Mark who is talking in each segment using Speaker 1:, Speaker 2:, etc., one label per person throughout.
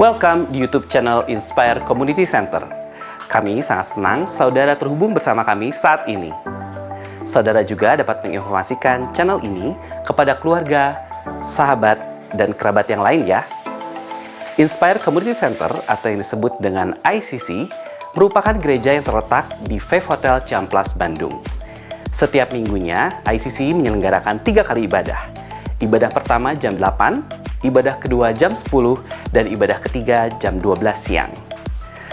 Speaker 1: Welcome di YouTube channel Inspire Community Center. Kami sangat senang saudara terhubung bersama kami saat ini. Saudara juga dapat menginformasikan channel ini kepada keluarga, sahabat, dan kerabat yang lain ya. Inspire Community Center atau yang disebut dengan ICC merupakan gereja yang terletak di Faith Hotel Ciamplas, Bandung. Setiap minggunya, ICC menyelenggarakan 3 kali ibadah. Ibadah pertama jam 8, ibadah kedua jam 10, dan ibadah ketiga jam 12 siang.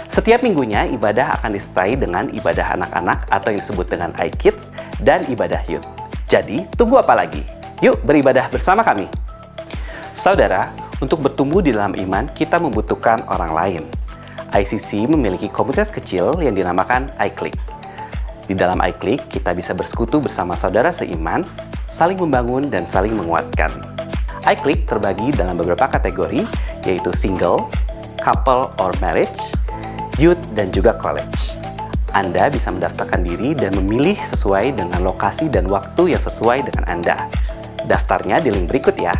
Speaker 1: Setiap minggunya, ibadah akan disertai dengan ibadah anak-anak atau yang disebut dengan iKids dan ibadah youth. Jadi, tunggu apa lagi? Yuk beribadah bersama kami. Saudara, untuk bertumbuh di dalam iman, kita membutuhkan orang lain. ICC memiliki komunitas kecil yang dinamakan iClick. Di dalam iClick, kita bisa bersekutu bersama saudara seiman, saling membangun dan saling menguatkan. iClick terbagi dalam beberapa kategori, yaitu single, couple or marriage, youth, dan juga college. Anda bisa mendaftarkan diri dan memilih sesuai dengan lokasi dan waktu yang sesuai dengan Anda. Daftarnya di link berikut ya.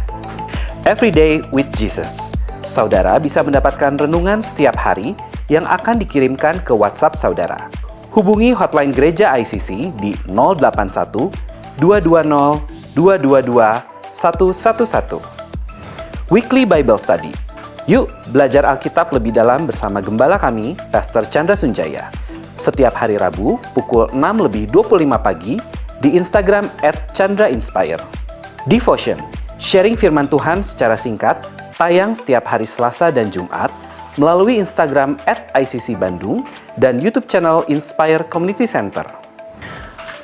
Speaker 1: Everyday with Jesus. Saudara bisa mendapatkan renungan setiap hari yang akan dikirimkan ke WhatsApp saudara. Hubungi hotline Gereja ICC di 081 220 222 111. Weekly Bible Study. Yuk belajar Alkitab lebih dalam bersama gembala kami, Pastor Chandra Sunjaya. Setiap hari Rabu pukul 6:25 pagi di Instagram @ChandraInspire. Devotion, sharing firman Tuhan secara singkat, tayang setiap hari Selasa dan Jumat melalui Instagram @ICC Bandung dan YouTube channel Inspire Community Center.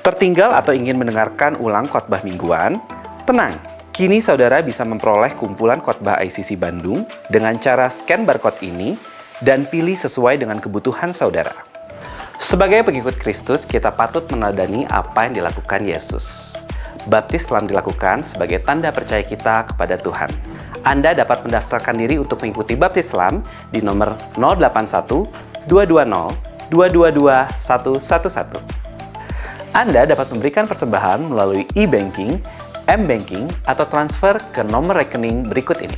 Speaker 1: Tertinggal atau ingin mendengarkan ulang khotbah mingguan? Tenang, kini saudara bisa memperoleh kumpulan khotbah ICC Bandung dengan cara scan barcode ini dan pilih sesuai dengan kebutuhan saudara. Sebagai pengikut Kristus, kita patut meneladani apa yang dilakukan Yesus. Baptis telah dilakukan sebagai tanda percaya kita kepada Tuhan. Anda dapat mendaftarkan diri untuk mengikuti baptis Islam di nomor 081 220 222 111. Anda dapat memberikan persembahan melalui e-banking, M-Banking, atau transfer ke nomor rekening berikut ini.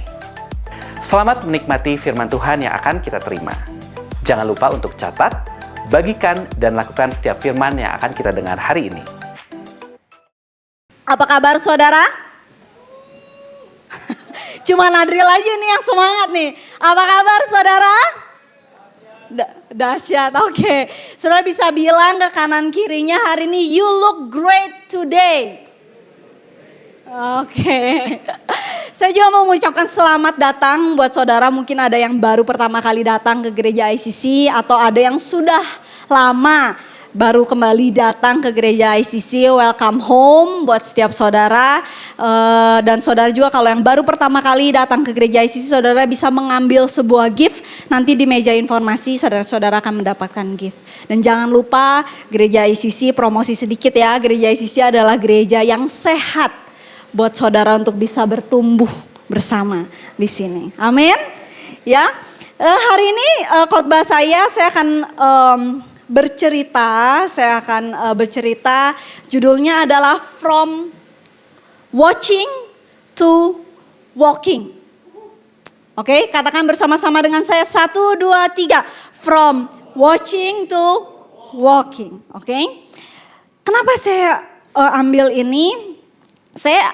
Speaker 1: Selamat menikmati firman Tuhan yang akan kita terima. Jangan lupa untuk catat, bagikan, dan lakukan setiap firman yang akan kita dengar hari ini.
Speaker 2: Apa kabar saudara? Cuma Nadril aja nih yang semangat nih. Apa kabar saudara? Dahsyat, oke. Saudara bisa bilang ke kanan kirinya hari ini, you look great today. Oke. Saya juga mau mengucapkan selamat datang buat saudara. Mungkin ada yang baru pertama kali datang ke gereja ICC atau ada yang sudah lama baru kembali datang ke gereja ICC. Welcome home buat setiap saudara. Dan saudara juga kalau yang baru pertama kali datang ke gereja ICC, saudara bisa mengambil sebuah gift. Nanti di meja informasi saudara-saudara akan mendapatkan gift. Dan jangan lupa gereja ICC, promosi sedikit ya. Gereja ICC adalah gereja yang sehat buat saudara untuk bisa bertumbuh bersama di sini. Amin. Ya, hari ini khotbah saya akan bercerita. Judulnya adalah From Watching to Walking. Oke, katakan bersama-sama dengan saya 1, 2, 3. From watching to walking. Oke. Kenapa saya ambil ini? Saya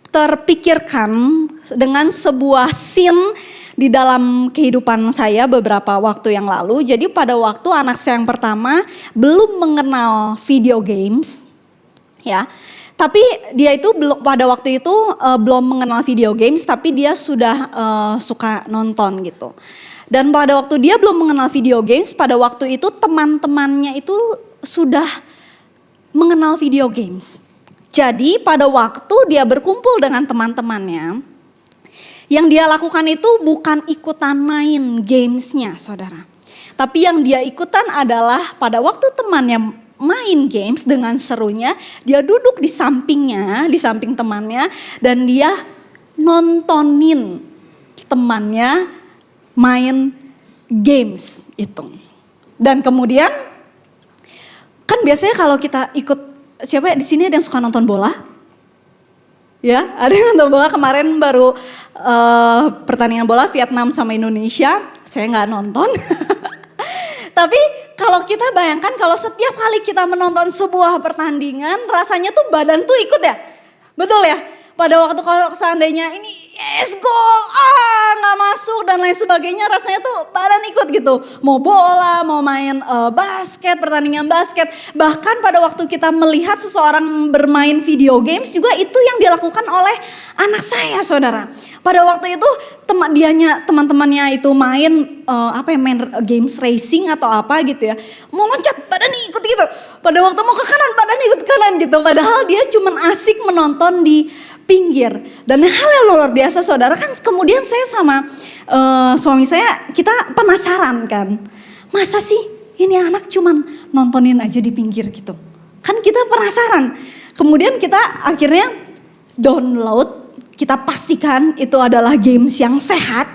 Speaker 2: terpikirkan dengan sebuah scene di dalam kehidupan saya beberapa waktu yang lalu. Jadi pada waktu anak saya yang pertama belum mengenal video games, ya. Tapi dia itu pada waktu itu belum mengenal video games, tapi dia sudah suka nonton gitu. Dan pada waktu dia belum mengenal video games, pada waktu itu teman-temannya itu sudah mengenal video games. Jadi pada waktu dia berkumpul dengan teman-temannya, yang dia lakukan itu bukan ikutan main gamesnya saudara. Tapi yang dia ikutan adalah pada waktu temannya main games dengan serunya, dia duduk di sampingnya, di samping temannya, dan dia nontonin temannya main games itu. Dan kemudian kan biasanya kalau kita ikut, siapa di sini ada yang suka nonton bola? Ya, ada yang nonton bola kemarin baru pertandingan bola Vietnam sama Indonesia. Saya nggak nonton. Tapi kalau kita bayangkan kalau setiap kali kita menonton sebuah pertandingan, rasanya tuh badan tuh ikut ya. Betul ya? Pada waktu kalau seandainya ini yes gol, nggak masuk dan lain sebagainya, rasanya tuh badan ikut gitu. Mau bola, mau main basket, pertandingan basket. Bahkan pada waktu kita melihat seseorang bermain video games juga itu yang dilakukan oleh anak saya, saudara. Pada waktu itu teman-temannya itu main main games racing atau apa gitu ya. Mau loncat badan ikut gitu. Pada waktu mau ke kanan badan ikut kanan gitu. Padahal dia cuma asik menonton di pinggir. Dan hal yang luar biasa saudara kan kemudian saya sama suami saya kita penasaran kan. Masa sih ini anak cuman nontonin aja di pinggir gitu. Kan kita penasaran. Kemudian kita akhirnya download. Kita pastikan itu adalah games yang sehat,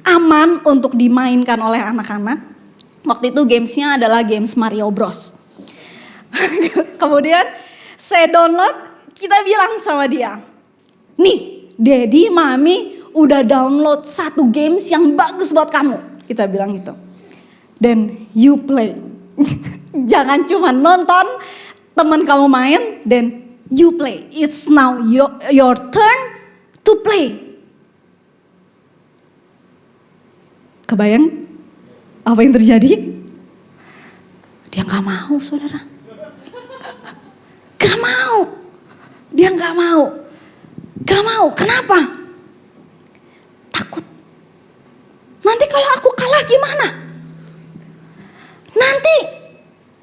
Speaker 2: aman untuk dimainkan oleh anak-anak. Waktu itu gamesnya adalah games Mario Bros. Kemudian saya download, kita bilang sama dia, nih Daddy, Mami udah download satu games yang bagus buat kamu. Kita bilang gitu. Dan you play. Jangan cuma nonton teman kamu main, dan you play. It's now your turn to play. Kebayang apa yang terjadi? Dia gak mau saudara. Gak mau. Dia gak mau. Gak mau. Kenapa? Takut. Nanti kalau aku kalah gimana? Nanti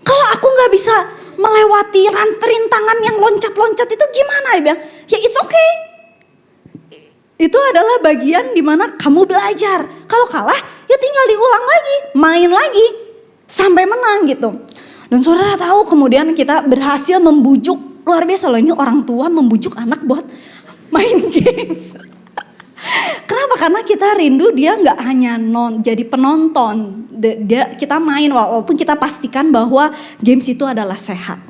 Speaker 2: kalau aku gak bisa melewati rintangan yang loncat-loncat itu gimana? Dia bilang, ya it's okay. Itu adalah bagian dimana kamu belajar. Kalau kalah ya tinggal diulang lagi, main lagi sampai menang gitu. Dan saudara tahu kemudian kita berhasil membujuk, luar biasa loh ini orang tua membujuk anak buat main games. Kenapa? Karena kita rindu dia nggak hanya jadi penonton, kita main walaupun kita pastikan bahwa games itu adalah sehat.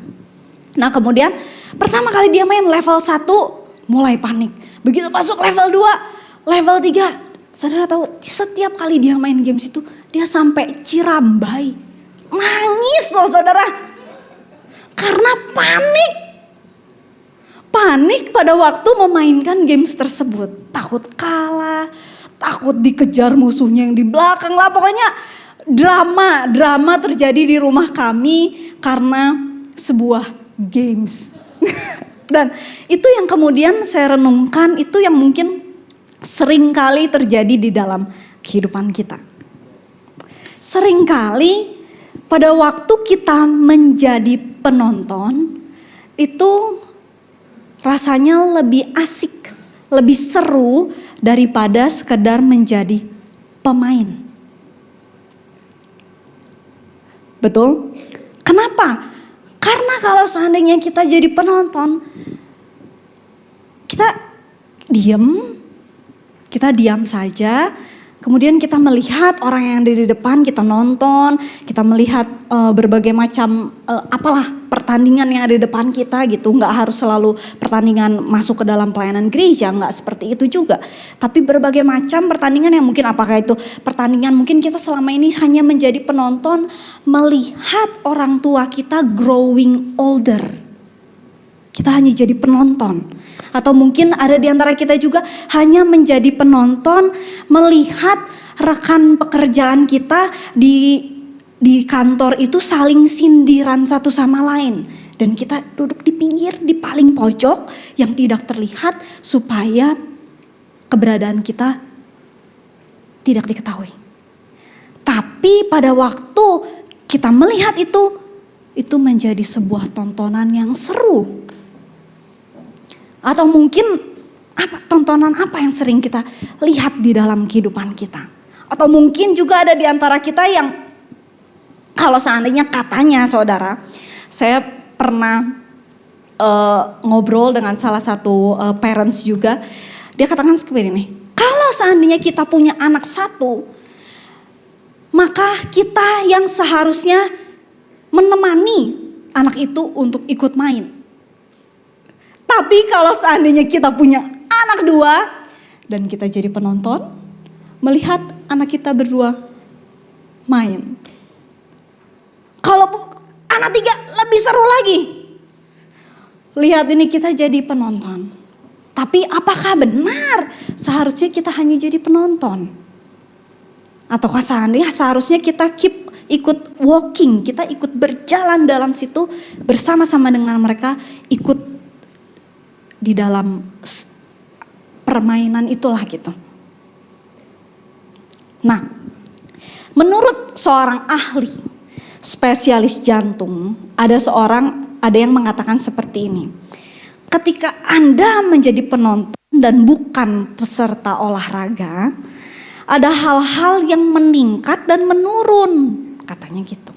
Speaker 2: Nah kemudian pertama kali dia main level 1 mulai panik. Begitu masuk level 2, level 3, saudara tahu setiap kali dia main games itu dia sampai cirambai. Nangis loh saudara. Karena panik. Panik pada waktu memainkan games tersebut. Takut kalah, takut dikejar musuhnya yang di belakang lah. Pokoknya drama terjadi di rumah kami karena sebuah games. Dan itu yang kemudian saya renungkan, itu yang mungkin sering kali terjadi di dalam kehidupan kita. Seringkali pada waktu kita menjadi penonton, itu rasanya lebih asik, lebih seru daripada sekedar menjadi pemain. Betul? Kenapa? Karena kalau seandainya kita jadi penonton, kita diam saja, kemudian kita melihat orang yang ada di depan, kita nonton, kita melihat berbagai macam pertandingan yang ada di depan kita gitu. Nggak harus selalu pertandingan masuk ke dalam pelayanan gereja, nggak seperti itu juga. Tapi berbagai macam pertandingan yang mungkin apakah itu pertandingan mungkin kita selama ini hanya menjadi penonton, melihat orang tua kita growing older. Kita hanya jadi penonton. Atau mungkin ada di antara kita juga hanya menjadi penonton, melihat rekan pekerjaan kita di kantor itu saling sindiran satu sama lain. Dan kita duduk di pinggir, di paling pojok yang tidak terlihat supaya keberadaan kita tidak diketahui. Tapi pada waktu kita melihat itu menjadi sebuah tontonan yang seru. Atau mungkin tontonan apa yang sering kita lihat di dalam kehidupan kita. Atau mungkin juga ada di antara kita yang kalau seandainya katanya saudara, saya pernah ngobrol dengan salah satu parents juga. Dia katakan seperti ini, kalau seandainya kita punya anak satu, maka kita yang seharusnya menemani anak itu untuk ikut main. Tapi kalau seandainya kita punya anak dua dan kita jadi penonton, melihat anak kita berdua main. Kalau anak tiga lebih seru lagi. Lihat ini kita jadi penonton. Tapi apakah benar seharusnya kita hanya jadi penonton? Ataukah seharusnya kita ikut walking, kita ikut berjalan dalam situ bersama-sama dengan mereka, ikut di dalam permainan itulah gitu. Nah, menurut seorang ahli spesialis jantung, ada yang mengatakan seperti ini. Ketika Anda menjadi penonton dan bukan peserta olahraga, ada hal-hal yang meningkat dan menurun, katanya gitu.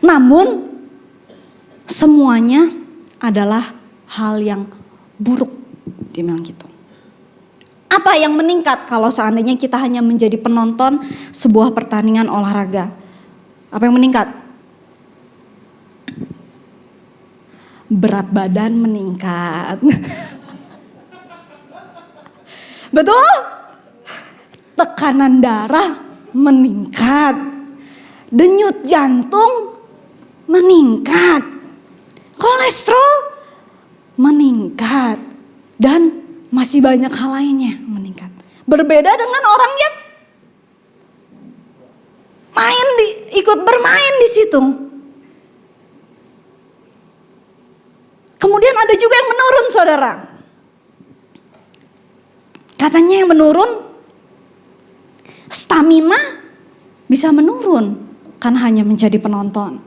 Speaker 2: Namun semuanya adalah hal yang buruk, dia bilang gitu. Apa yang meningkat kalau seandainya kita hanya menjadi penonton sebuah pertandingan olahraga? Apa yang meningkat? Berat badan meningkat. Betul? Tekanan darah meningkat. Denyut jantung meningkat. Kolesterol meningkat, dan masih banyak hal lainnya meningkat. Berbeda dengan orang yang ikut bermain di situ. Kemudian ada juga yang menurun, saudara. Katanya yang menurun, stamina bisa menurun kan hanya menjadi penonton.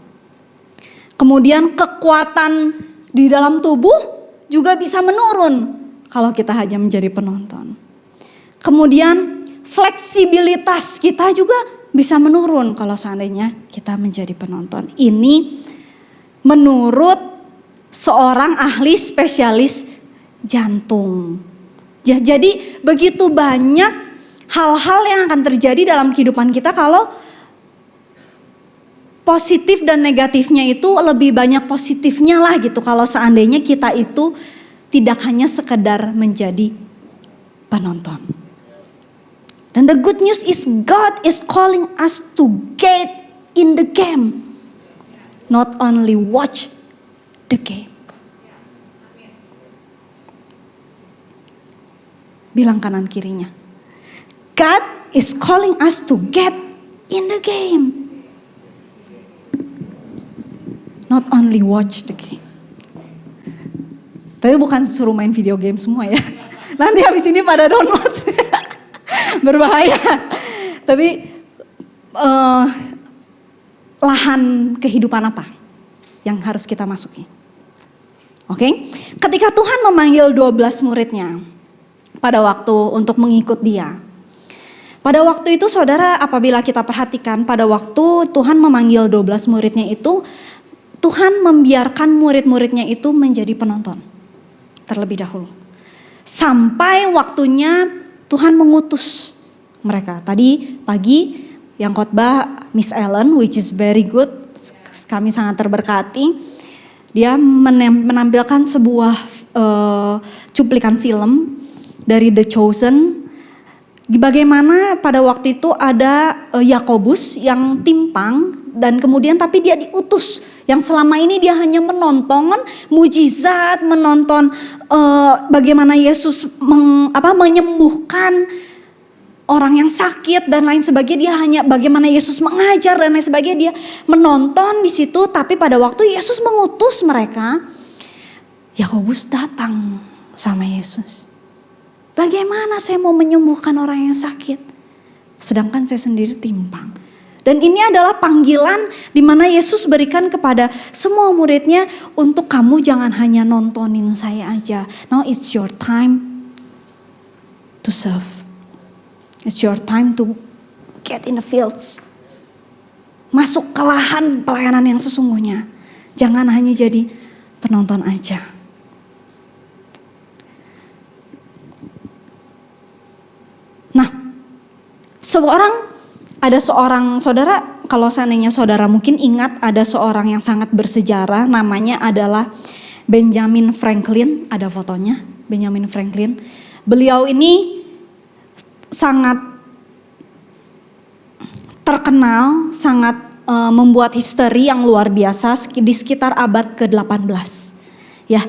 Speaker 2: Kemudian kekuatan di dalam tubuh juga bisa menurun kalau kita hanya menjadi penonton. Kemudian fleksibilitas kita juga bisa menurun kalau seandainya kita menjadi penonton. Ini menurut seorang ahli spesialis jantung. Jadi begitu banyak hal-hal yang akan terjadi dalam kehidupan kita kalau positif dan negatifnya itu lebih banyak positifnya lah gitu. Kalau seandainya kita itu tidak hanya sekedar menjadi penonton. Dan the good news is God is calling us to get in the game. Not only watch the game. Bilang kanan kirinya. God is calling us to get in the game. Not only watch the game. Tapi bukan suruh main video game semua ya. Nanti habis ini pada download. Berbahaya. Tapi lahan kehidupan apa yang harus kita masuki? Oke. Ketika Tuhan memanggil 12 muridnya pada waktu untuk mengikut dia. Pada waktu itu saudara, apabila kita perhatikan pada waktu Tuhan memanggil 12 muridnya itu, Tuhan membiarkan murid-muridnya itu menjadi penonton terlebih dahulu. Sampai waktunya Tuhan mengutus mereka. Tadi pagi yang khotbah Miss Ellen, which is very good. Kami sangat terberkati. Dia menampilkan sebuah cuplikan film dari The Chosen. Bagaimana pada waktu itu ada Yakobus yang timpang dan kemudian tapi dia diutus. Yang selama ini dia hanya menonton mujizat, menonton bagaimana Yesus menyembuhkan orang yang sakit dan lain sebagainya. Dia hanya bagaimana Yesus mengajar dan lain sebagainya. Dia menonton di situ, tapi pada waktu Yesus mengutus mereka, Yakobus datang sama Yesus. Bagaimana saya mau menyembuhkan orang yang sakit, sedangkan saya sendiri timpang. Dan ini adalah panggilan di mana Yesus berikan kepada semua muridnya untuk kamu jangan hanya nontonin saya aja. Now it's your time to serve. It's your time to get in the fields. Masuk ke lahan pelayanan yang sesungguhnya. Jangan hanya jadi penonton aja. Nah, ada seorang saudara, kalau seandainya saudara mungkin ingat ada seorang yang sangat bersejarah, namanya adalah Benjamin Franklin, ada fotonya, Benjamin Franklin. Beliau ini sangat terkenal, sangat membuat history yang luar biasa di sekitar abad ke-18. Ya,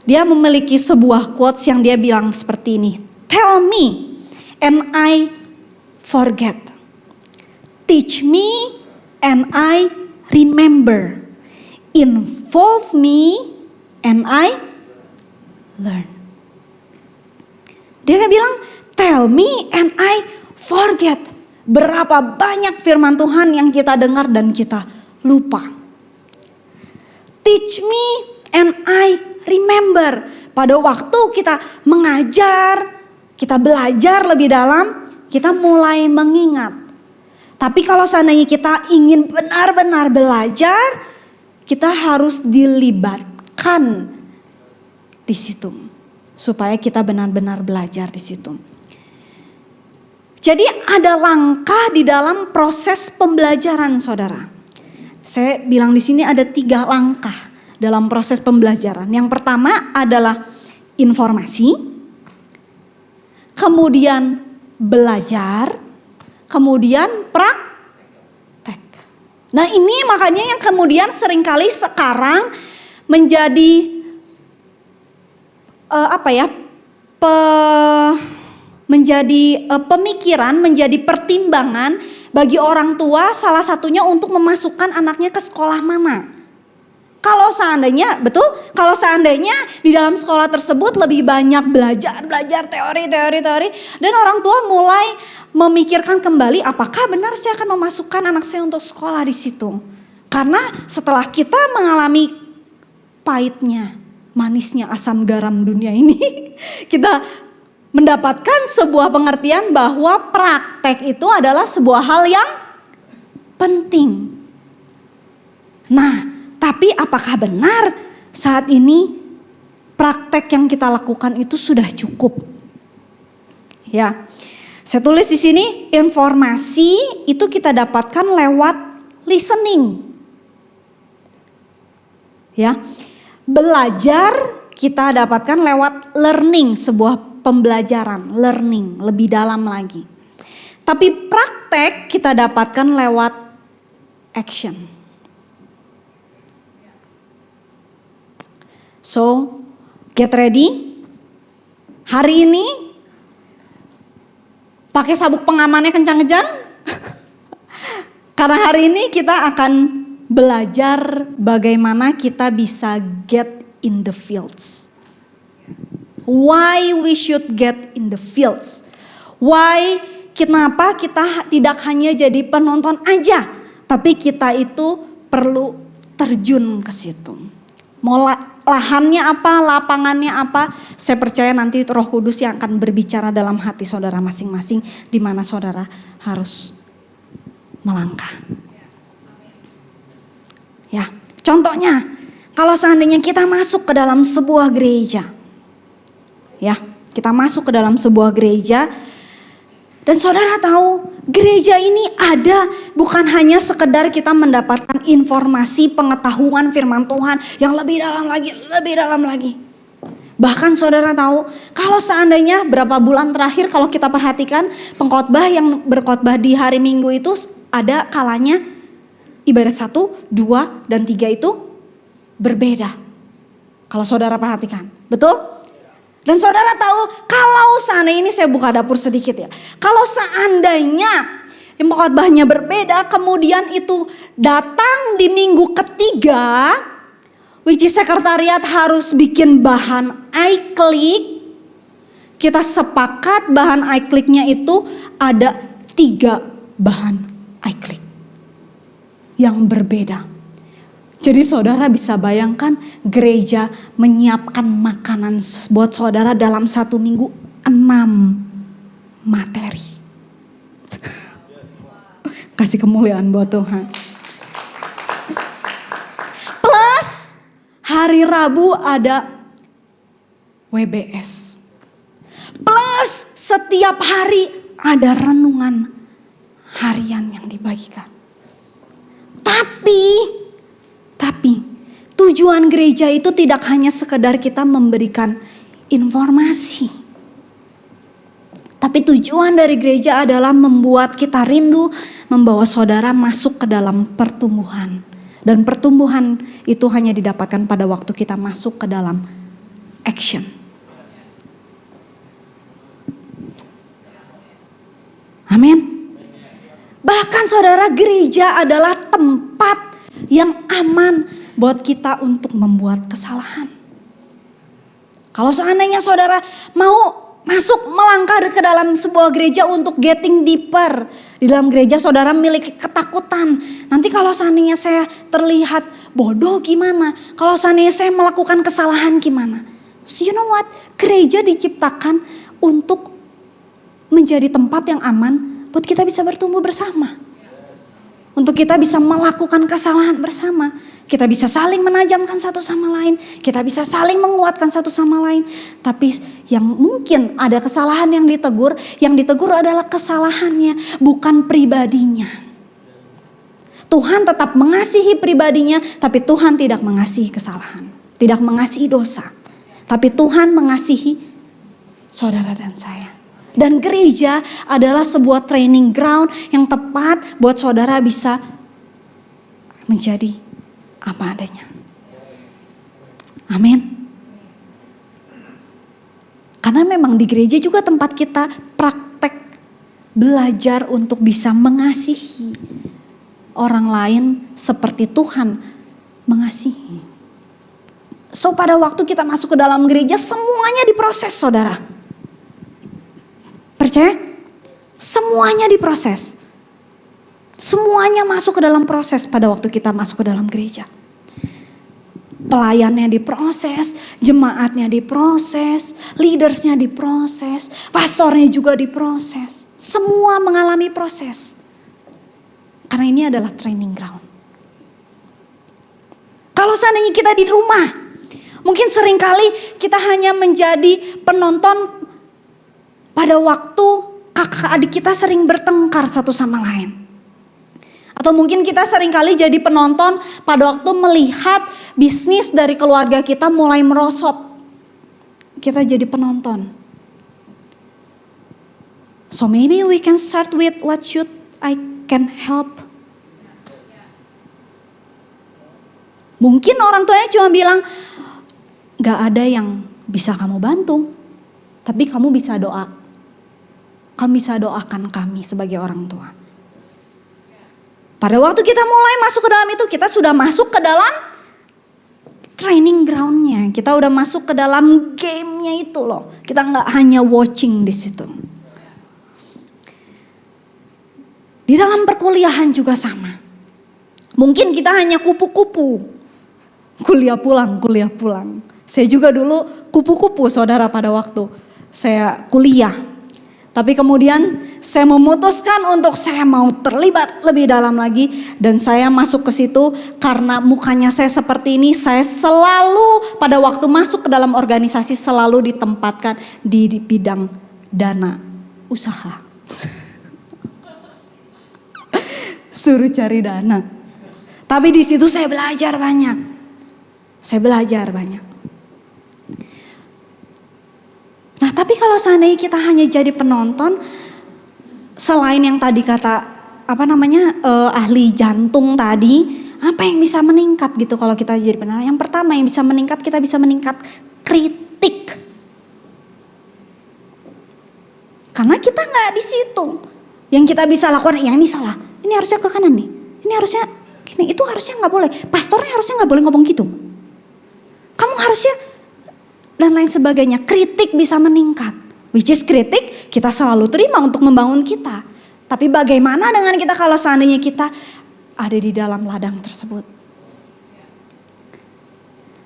Speaker 2: dia memiliki sebuah quotes yang dia bilang seperti ini. Tell me and I forget. Teach me and I remember. Involve me and I learn. Dia kan bilang, tell me and I forget. Berapa banyak firman Tuhan yang kita dengar dan kita lupa. Teach me and I remember. Pada waktu kita mengajar, kita belajar lebih dalam, kita mulai mengingat. Tapi kalau seandainya kita ingin benar-benar belajar, kita harus dilibatkan di situ. Supaya kita benar-benar belajar di situ. Jadi ada langkah di dalam proses pembelajaran, saudara. Saya bilang di sini ada 3 langkah dalam proses pembelajaran. Yang pertama adalah informasi, kemudian belajar, kemudian praktek. Nah ini makanya yang kemudian seringkali sekarang menjadi menjadi pemikiran, menjadi pertimbangan bagi orang tua, salah satunya untuk memasukkan anaknya ke sekolah mana. Kalau seandainya, betul, kalau seandainya di dalam sekolah tersebut lebih banyak belajar teori, dan orang tua mulai memikirkan kembali apakah benar saya akan memasukkan anak saya untuk sekolah di situ. Karena setelah kita mengalami pahitnya, manisnya asam garam dunia ini, kita mendapatkan sebuah pengertian bahwa praktek itu adalah sebuah hal yang penting. Nah, tapi apakah benar saat ini praktek yang kita lakukan itu sudah cukup? Ya, saya tulis di sini informasi itu kita dapatkan lewat listening. Ya, belajar kita dapatkan lewat learning, sebuah pembelajaran, learning lebih dalam lagi. Tapi praktek kita dapatkan lewat action. So, get ready. Hari ini pakai sabuk pengamannya kencang-kencang. Karena hari ini kita akan belajar bagaimana kita bisa get in the fields. Why we should get in the fields. Why, kenapa kita tidak hanya jadi penonton aja. Tapi kita itu perlu terjun ke situ. Mau lahannya apa, lapangannya apa. Saya percaya nanti Roh Kudus yang akan berbicara dalam hati saudara masing-masing. Di mana saudara harus melangkah. Ya, contohnya kalau seandainya kita masuk ke dalam sebuah gereja. Ya, kita masuk ke dalam sebuah gereja dan saudara tahu gereja ini ada bukan hanya sekedar kita mendapatkan informasi pengetahuan firman Tuhan yang lebih dalam lagi. Bahkan saudara tahu kalau seandainya berapa bulan terakhir kalau kita perhatikan pengkhotbah yang berkhotbah di hari Minggu itu ada kalanya ibadat 1, 2, dan 3 itu berbeda. Kalau saudara perhatikan, betul? Dan saudara tahu kalau seandainya ini saya buka dapur sedikit ya. Kalau seandainya khotbahnya berbeda kemudian itu datang di minggu ketiga, which is sekretariat harus bikin bahan iClick. Kita sepakat bahan iClicknya itu ada 3 bahan iClick yang berbeda. Jadi saudara bisa bayangkan gereja menyiapkan makanan buat saudara dalam 1 minggu 6 materi. Kasih kemuliaan buat Tuhan. Plus hari Rabu ada WBS. Plus setiap hari ada renungan harian yang dibagikan. Tapi Tujuan gereja itu tidak hanya sekedar kita memberikan informasi. Tapi tujuan dari gereja adalah membuat kita rindu membawa saudara masuk ke dalam pertumbuhan. Dan pertumbuhan itu hanya didapatkan pada waktu kita masuk ke dalam action. Amin. Bahkan saudara, gereja adalah tempat yang aman buat kita untuk membuat kesalahan. Kalau seandainya saudara mau masuk melangkah ke dalam sebuah gereja untuk getting deeper. Di dalam gereja saudara memiliki ketakutan. Nanti kalau seandainya saya terlihat bodoh gimana? Kalau seandainya saya melakukan kesalahan gimana? So you know what? Gereja diciptakan untuk menjadi tempat yang aman buat kita bisa bertumbuh bersama. Untuk kita bisa melakukan kesalahan bersama. Kita bisa saling menajamkan satu sama lain. Kita bisa saling menguatkan satu sama lain. Tapi yang mungkin ada kesalahan yang ditegur. Yang ditegur adalah kesalahannya, bukan pribadinya. Tuhan tetap mengasihi pribadinya, tapi Tuhan tidak mengasihi kesalahan. Tidak mengasihi dosa. Tapi Tuhan mengasihi saudara dan saya. Dan gereja adalah sebuah training ground yang tepat buat saudara bisa menjadi apa adanya. Amin. Karena memang di gereja juga tempat kita praktek belajar untuk bisa mengasihi orang lain seperti Tuhan mengasihi. So pada waktu kita masuk ke dalam gereja semuanya diproses saudara. Percaya? Semuanya diproses. Semuanya masuk ke dalam proses pada waktu kita masuk ke dalam gereja. Pelayannya diproses, jemaatnya diproses, leadersnya diproses, pastornya juga diproses. Semua mengalami proses. Karena ini adalah training ground. Kalau seandainya kita di rumah, mungkin seringkali kita hanya menjadi penonton pada waktu kakak adik kita sering bertengkar satu sama lain. Atau mungkin kita seringkali jadi penonton pada waktu melihat bisnis dari keluarga kita mulai merosot. Kita jadi penonton. So maybe we can start with what should I can help. Mungkin orang tuanya cuma bilang, gak ada yang bisa kamu bantu. Tapi kamu bisa doa. Kamu bisa doakan kami sebagai orang tua. Pada waktu kita mulai masuk ke dalam itu, kita sudah masuk ke dalam training groundnya. Kita udah masuk ke dalam gamenya itu loh. Kita gak hanya watching di situ. Di dalam perkuliahan juga sama. Mungkin kita hanya kupu-kupu. Kuliah pulang. Saya juga dulu kupu-kupu saudara pada waktu saya kuliah. Tapi kemudian saya memutuskan untuk saya mau terlibat lebih dalam lagi. Dan saya masuk ke situ karena mukanya saya seperti ini. Saya selalu pada waktu masuk ke dalam organisasi selalu ditempatkan di bidang dana usaha. Suruh cari dana. Tapi di situ saya belajar banyak. Nah tapi kalau seandainya kita hanya jadi penonton, selain yang tadi kata ahli jantung tadi, apa yang bisa meningkat gitu kalau kita jadi penonton? Yang pertama yang bisa meningkat, kita bisa meningkat kritik. Karena kita nggak di situ. Yang kita bisa lakukan, yang ini salah, ini harusnya ke kanan nih, ini harusnya gini, itu harusnya nggak boleh. Pastornya harusnya nggak boleh ngomong gitu. Kamu harusnya dan lain sebagainya. Kritik bisa meningkat. Which is kritik kita selalu terima untuk membangun kita. Tapi bagaimana dengan kita kalau seandainya kita ada di dalam ladang tersebut?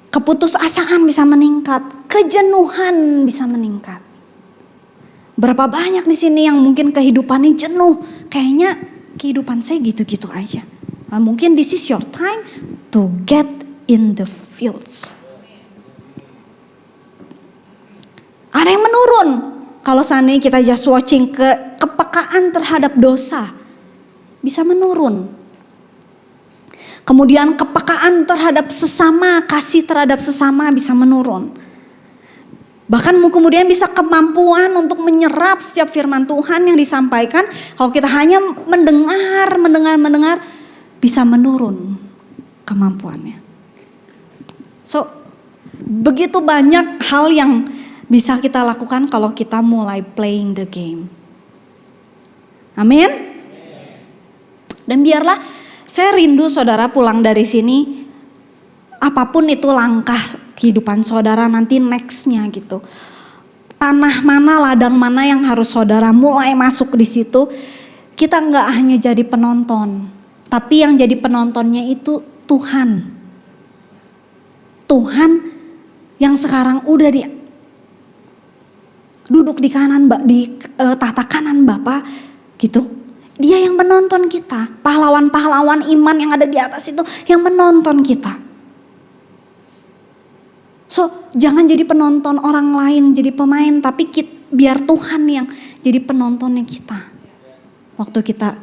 Speaker 2: Keputusasaan bisa meningkat. Kejenuhan bisa meningkat. Berapa banyak di sini yang mungkin kehidupannya jenuh. Kayaknya kehidupan saya gitu-gitu aja. Nah, mungkin this is your time to get in the fields. Ada yang menurun. Kalau seandainya kita just watching kepekaan terhadap dosa. Bisa menurun. Kemudian kepekaan terhadap sesama, kasih terhadap sesama bisa menurun. Bahkan kemudian bisa kemampuan untuk menyerap setiap firman Tuhan yang disampaikan. Kalau kita hanya mendengar, bisa menurun kemampuannya. So, begitu banyak hal yang bisa kita lakukan kalau kita mulai playing the game. Amin. Dan biarlah saya rindu saudara pulang dari sini, apapun itu langkah kehidupan saudara nanti nextnya gitu. Tanah mana, ladang mana yang harus saudara mulai masuk di situ. Kita nggak hanya jadi penonton, tapi yang jadi penontonnya itu Tuhan. Tuhan yang sekarang udah duduk di kanan, di tahta kanan Bapa gitu. Dia yang menonton kita, pahlawan-pahlawan iman yang ada di atas itu yang menonton kita. So, jangan jadi penonton orang lain, jadi pemain, tapi biar Tuhan yang jadi penontonnya kita. Waktu kita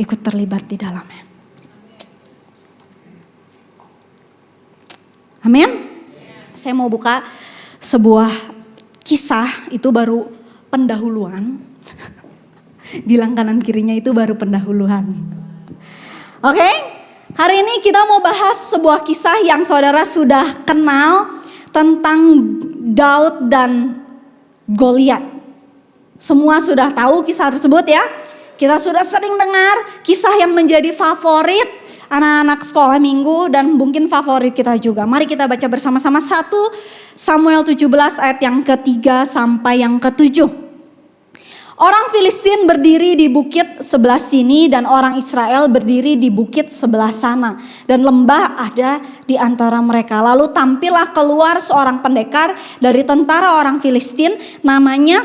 Speaker 2: ikut terlibat di dalamnya. Amin. Saya mau buka sebuah kisah, itu baru pendahuluan. Bilang kanan kirinya itu baru pendahuluan. Oke, hari ini kita mau bahas sebuah kisah yang saudara sudah kenal tentang Daud dan Goliat. Semua sudah tahu kisah tersebut ya. Kita sudah sering dengar kisah yang menjadi favorit anak-anak sekolah minggu dan mungkin favorit kita juga. Mari kita baca bersama-sama 1 Samuel 17 ayat yang ke-3 sampai yang ke-7. Orang Filistin berdiri di bukit sebelah sini dan orang Israel berdiri di bukit sebelah sana. Dan lembah ada di antara mereka. Lalu tampillah keluar seorang pendekar dari tentara orang Filistin, namanya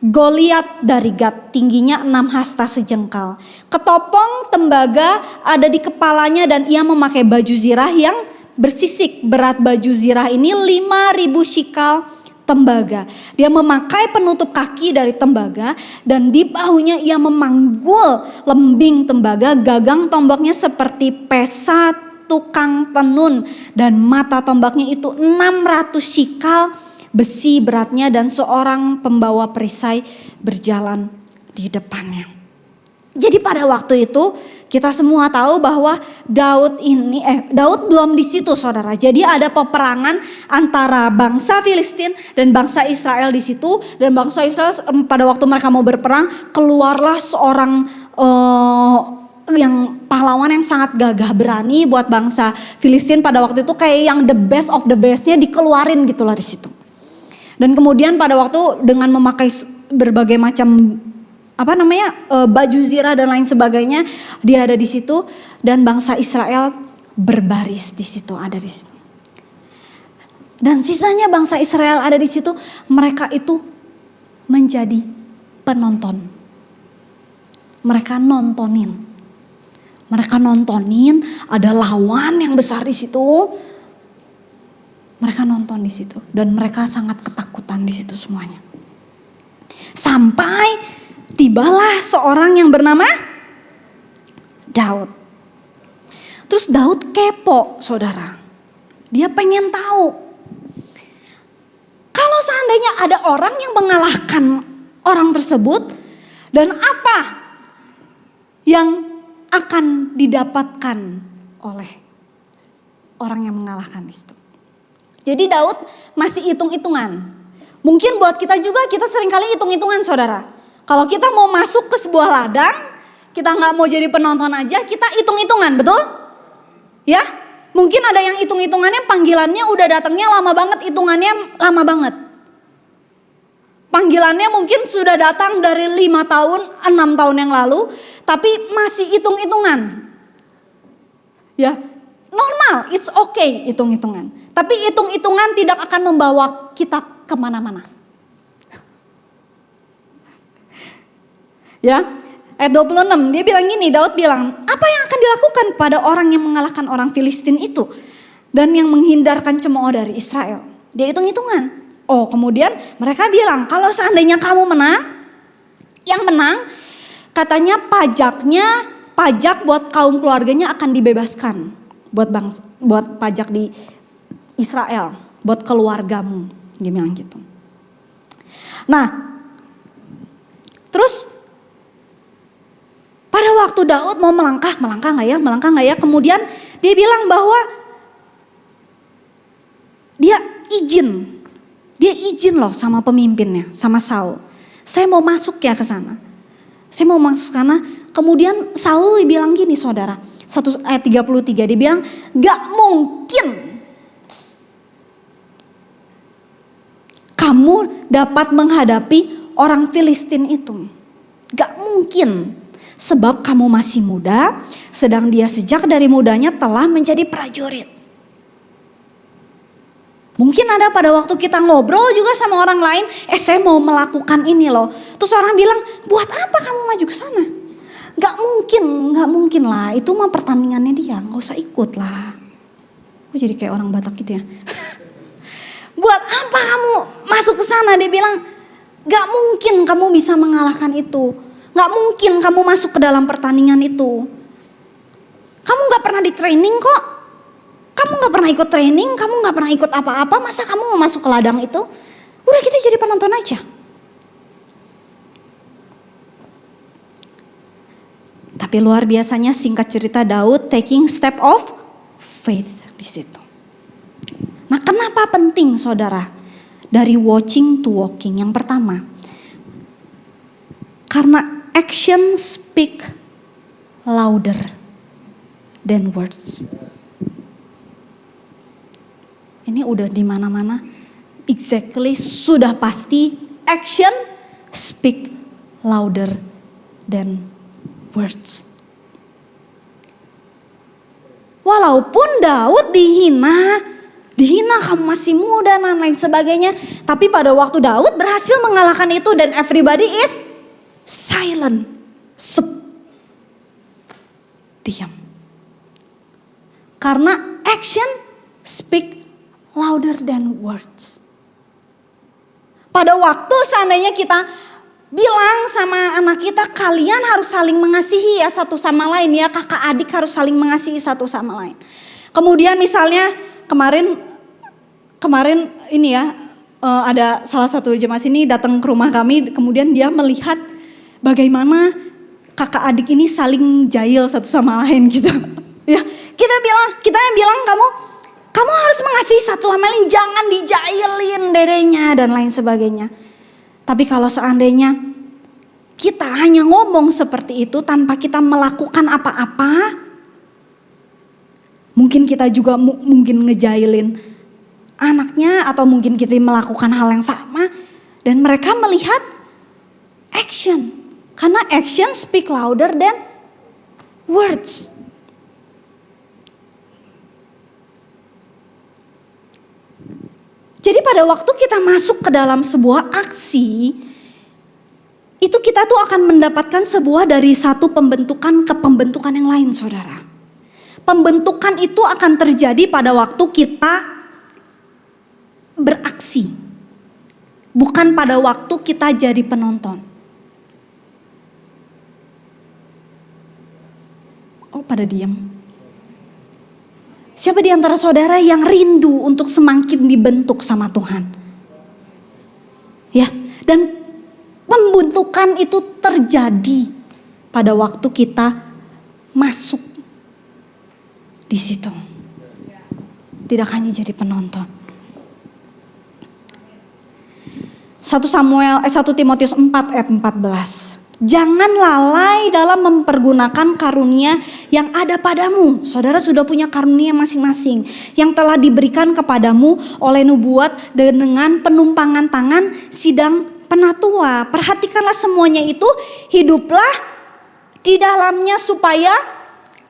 Speaker 2: Goliat dari Gat, tingginya 6 hasta sejengkal. Ketopong tembaga ada di kepalanya dan ia memakai baju zirah yang bersisik. Berat baju zirah ini 5.000 shikal tembaga. Dia memakai penutup kaki dari tembaga dan di bahunya ia memanggul lembing tembaga. Gagang tombaknya seperti pesa tukang tenun dan mata tombaknya itu 600 shikal besi beratnya dan seorang pembawa perisai berjalan di depannya. Jadi pada waktu itu kita semua tahu bahwa Daud belum di situ saudara. Jadi ada peperangan antara bangsa Filistin dan bangsa Israel di situ. Dan bangsa Israel pada waktu mereka mau berperang, keluarlah seorang yang pahlawan yang sangat gagah berani buat bangsa Filistin pada waktu itu, kayak yang the best of the bestnya dikeluarin gitulah di situ. Dan kemudian pada waktu dengan memakai berbagai macam baju zirah dan lain sebagainya, dia ada di situ dan bangsa Israel berbaris di situ, ada di situ. Dan sisanya bangsa Israel ada di situ, mereka itu menjadi penonton. Mereka nontonin, ada lawan yang besar di situ. Mereka nonton di situ dan mereka sangat ketakutan di situ semuanya. Sampai tibalah seorang yang bernama Daud. Terus Daud kepo saudara. Dia pengen tahu. Kalau seandainya ada orang yang mengalahkan orang tersebut. Dan apa yang akan didapatkan oleh orang yang mengalahkan itu. Jadi Daud masih hitung-hitungan. Mungkin buat kita juga, kita seringkali hitung-hitungan saudara. Kalau kita mau masuk ke sebuah ladang, kita gak mau jadi penonton aja, kita hitung-hitungan, betul? Ya, mungkin ada yang hitung-hitungannya panggilannya udah datangnya lama banget, hitungannya lama banget. Panggilannya mungkin sudah datang dari 5 tahun, 6 tahun yang lalu, tapi masih hitung-hitungan. Ya, normal, it's okay hitung-hitungan. Tapi hitung-hitungan tidak akan membawa kita kemana-mana. Ya, ayat 26 dia bilang gini, Daud bilang, apa yang akan dilakukan pada orang yang mengalahkan orang Filistin itu dan yang menghindarkan cemooh dari Israel? Dia hitung-hitungan. Oh, kemudian mereka bilang, kalau seandainya kamu menang, yang menang katanya pajaknya pajak buat kaum keluarganya akan dibebaskan buat pajak di Israel, buat keluargamu, dia bilang gitu. Nah, terus pada waktu Daud mau melangkah nggak ya? Kemudian dia bilang bahwa dia izin loh sama pemimpinnya, sama Saul. Saya mau masuk ya ke sana. Saya mau masuk ke sana. Kemudian Saul bilang gini, saudara, 1 ayat 33, dia bilang, gak mungkin kamu dapat menghadapi orang Filistin itu. Gak mungkin. Sebab kamu masih muda, sedang dia sejak dari mudanya telah menjadi prajurit. Mungkin ada pada waktu kita ngobrol juga sama orang lain, saya mau melakukan ini loh. Terus orang bilang, buat apa kamu maju ke sana? Gak mungkin lah, itu mah pertandingannya dia, gak usah ikut lah. Gue jadi kayak orang Batak gitu ya. Buat apa kamu masuk ke sana? Dia bilang, gak mungkin kamu bisa mengalahkan itu. Gak mungkin kamu masuk ke dalam pertandingan itu. Kamu gak pernah di training kok. Kamu gak pernah ikut training, kamu gak pernah ikut apa-apa. Masa kamu mau masuk ke ladang itu? Udah kita jadi penonton aja. Tapi luar biasanya singkat cerita Daud taking step of faith di situ. Nah, kenapa penting saudara dari watching to walking? Yang pertama, karena action speak louder than words. Ini udah di mana-mana. Exactly, sudah pasti action speak louder than words. Walaupun Daud dihina kamu masih muda dan lain sebagainya. Tapi pada waktu Daud berhasil mengalahkan itu dan everybody is silent. Diam. Karena action speak louder than words. Pada waktu seandainya kita bilang sama anak kita, kalian harus saling mengasihi ya satu sama lain ya, kakak adik harus saling mengasihi satu sama lain. Kemudian misalnya kemarin ini ya, ada salah satu jemaat sini datang ke rumah kami, kemudian dia melihat bagaimana kakak adik ini saling jahil satu sama lain gitu. Ya, kita yang bilang kamu harus mengasihi satu sama lain, jangan dijailin dedenya dan lain sebagainya. Tapi kalau seandainya kita hanya ngomong seperti itu tanpa kita melakukan apa-apa, mungkin kita juga mungkin ngejailin anaknya atau mungkin kita melakukan hal yang sama dan mereka melihat action. Karena action speak louder than words. Jadi pada waktu kita masuk ke dalam sebuah aksi, itu kita tuh akan mendapatkan sebuah dari satu pembentukan ke pembentukan yang lain, saudara. Pembentukan itu akan terjadi pada waktu kita beraksi. Bukan pada waktu kita jadi penonton. Oh, pada diam. Siapa di antara saudara yang rindu untuk semakin dibentuk sama Tuhan? Ya, dan pembentukan itu terjadi pada waktu kita masuk di situ. Tidak hanya jadi penonton. 1 Timotius 4 ayat 14. Jangan lalai dalam mempergunakan karunia yang ada padamu. Saudara sudah punya karunia masing-masing yang telah diberikan kepadamu oleh nubuat dengan penumpangan tangan sidang penatua. Perhatikanlah semuanya itu, hiduplah di dalamnya supaya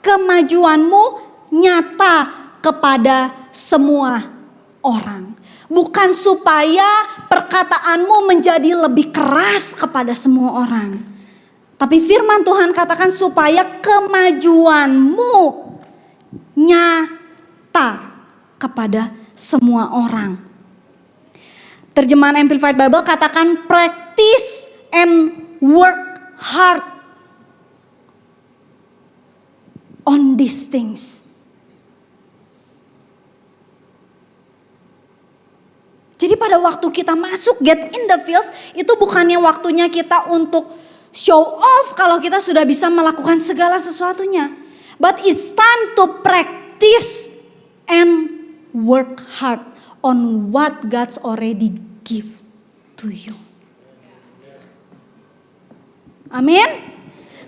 Speaker 2: kemajuanmu nyata kepada semua orang. Bukan supaya perkataanmu menjadi lebih keras kepada semua orang. Tapi firman Tuhan katakan supaya kemajuanmu nyata kepada semua orang. Terjemahan Amplified Bible katakan practice and work hard. on these things. Jadi pada waktu kita masuk get in the fields, itu bukannya waktunya kita untuk show off kalau kita sudah bisa melakukan segala sesuatunya. But it's time to practice and work hard on what God's already give to you. Amin.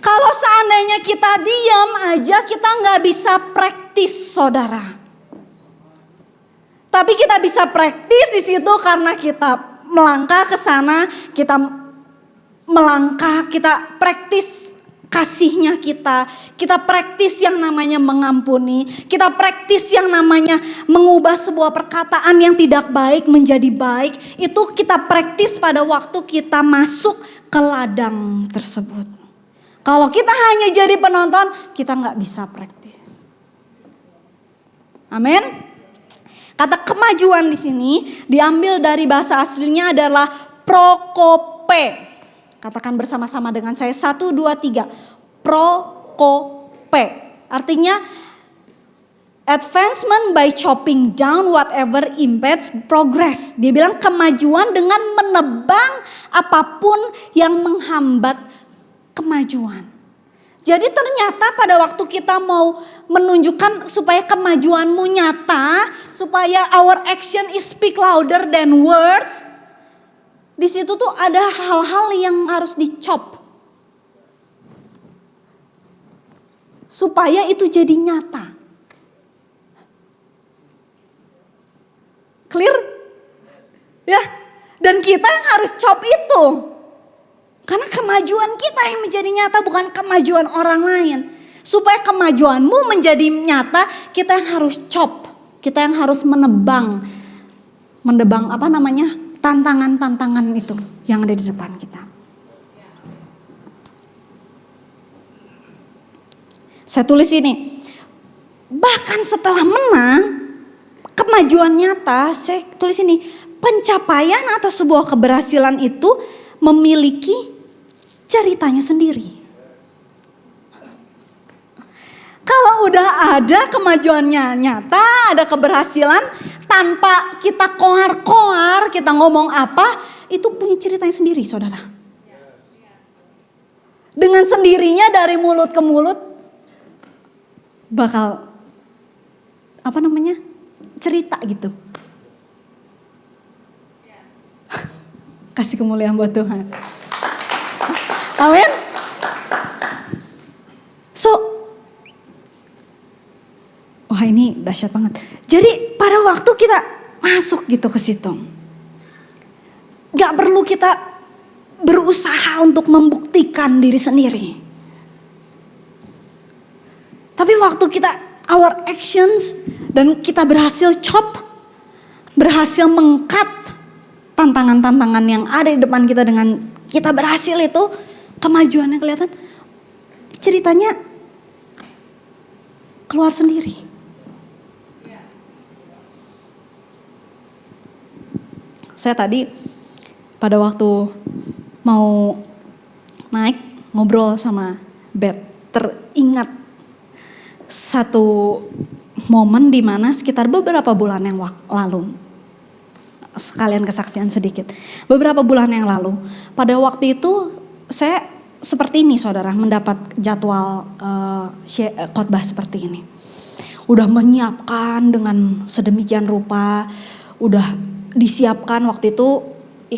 Speaker 2: Kalau seandainya kita diam aja, kita nggak bisa praktis, saudara. Tapi kita bisa praktis di situ karena kita melangkah ke sana, kita melangkah, kita praktis kasihnya kita praktis yang namanya mengampuni, kita praktis yang namanya mengubah sebuah perkataan yang tidak baik menjadi baik. Itu kita praktis pada waktu kita masuk ke ladang tersebut. Kalau kita hanya jadi penonton, kita nggak bisa praktis. Amin. Kata kemajuan di sini diambil dari bahasa aslinya adalah prokope. Katakan bersama-sama dengan saya 1, 2, 3. Prokope. Artinya advancement by chopping down whatever impedes progress. Dia bilang kemajuan dengan menebang apapun yang menghambat kemajuan. Jadi ternyata pada waktu kita mau menunjukkan supaya kemajuanmu nyata, supaya our action is speak louder than words, di situ tuh ada hal-hal yang harus dicop. Supaya itu jadi nyata. Clear? Ya, dan kita yang harus chop itu. Karena kemajuan kita yang menjadi nyata, bukan kemajuan orang lain. Supaya kemajuanmu menjadi nyata, kita yang harus chop. Kita yang harus menebang tantangan-tantangan itu yang ada di depan kita. Saya tulis ini, bahkan setelah menang, kemajuan nyata, saya tulis ini, pencapaian atau sebuah keberhasilan itu memiliki ceritanya sendiri. Kalau udah ada kemajuannya nyata, ada keberhasilan, tanpa kita koar-koar, kita ngomong apa, itu punya ceritanya sendiri, saudara. Dengan sendirinya dari mulut ke mulut, bakal cerita gitu. Kasih kemuliaan buat Tuhan. Amin. So, wah ini dahsyat banget. Jadi pada waktu kita masuk gitu ke situ, gak perlu kita berusaha untuk membuktikan diri sendiri. Tapi waktu kita our actions dan kita berhasil chop, berhasil mengkat tantangan-tantangan yang ada di depan kita dengan kita berhasil itu, kemajuannya kelihatan, ceritanya keluar sendiri. Saya tadi pada waktu mau naik ngobrol sama Beth, teringat satu momen di mana sekitar beberapa bulan yang lalu, sekalian kesaksian sedikit. Beberapa bulan yang lalu, pada waktu itu saya seperti ini, saudara, mendapat jadwal khotbah seperti ini. Udah menyiapkan dengan sedemikian rupa, udah disiapkan waktu itu.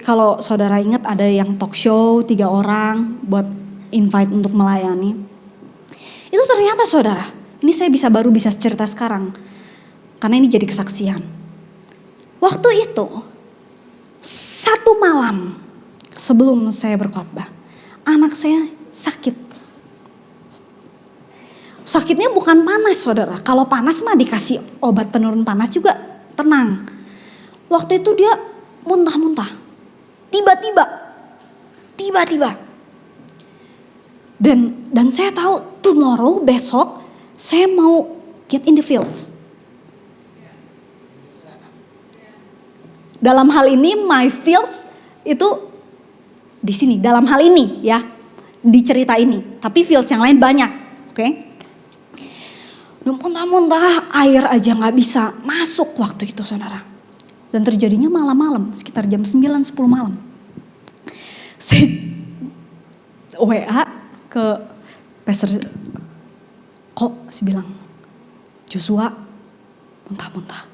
Speaker 2: Kalau saudara ingat ada yang talk show 3 orang buat invite untuk melayani. Itu ternyata, saudara, ini saya baru bisa cerita sekarang karena ini jadi kesaksian. Waktu itu, satu malam sebelum saya berkhotbah, anak saya sakit. Sakitnya bukan panas, saudara. Kalau panas mah dikasih obat penurun panas juga tenang. Waktu itu dia muntah-muntah. Tiba-tiba. Dan saya tahu tomorrow, besok, saya mau get in the fields. Dalam hal ini my fields itu di sini, dalam hal ini ya, di cerita ini. Tapi fields yang lain banyak, oke? muntah-muntah, air aja gak bisa masuk waktu itu saudara. Dan terjadinya malam-malam, sekitar jam 9-10 malam. Saya WA ke pastor, kok saya bilang, Joshua muntah-muntah.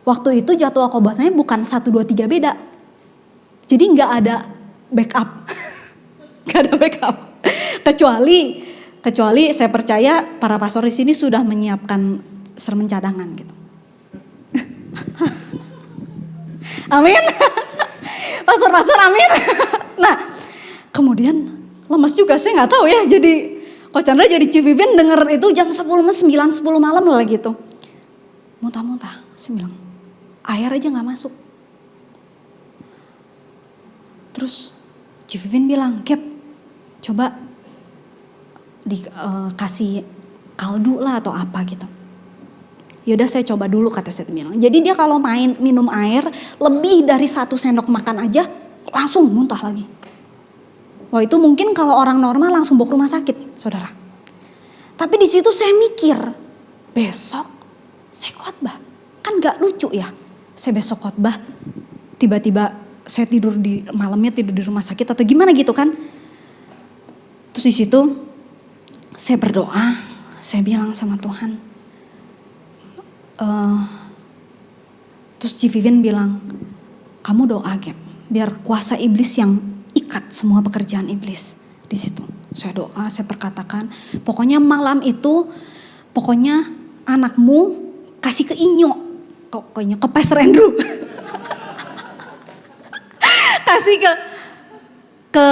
Speaker 2: Waktu itu jadwal obatnya bukan 1, 2, 3 beda. Jadi gak ada backup. Gak ada backup. Kecuali saya percaya para pastor di sini sudah menyiapkan sermon cadangan gitu. Amin. Pastor amin. Nah, kemudian lemes juga, saya nggak tahu ya. Jadi Coach Chandra jadi Civivin denger itu jam 9, 10 malam lah gitu. Muntah-muntah, saya bilang air aja nggak masuk. Terus Civivin bilang, Kep, coba dikasih kaldu lah atau apa gitu. Yaudah saya coba dulu kata saya bilang. Jadi dia kalau minum air lebih dari 1 sendok makan aja langsung muntah lagi. Wah itu mungkin kalau orang normal langsung bawa ke rumah sakit saudara. Tapi di situ saya mikir besok saya khotbah. Kan gak lucu ya saya besok khotbah tiba-tiba saya malamnya tidur di rumah sakit atau gimana gitu kan. Terus di situ saya berdoa, saya bilang sama Tuhan. Terus Civivin bilang, kamu doa Gap, biar kuasa iblis yang ikat semua pekerjaan iblis di situ. Saya doa, saya perkatakan, pokoknya malam itu, pokoknya anakmu kasih ke Inyo, ke Pastor Andrew, kasih ke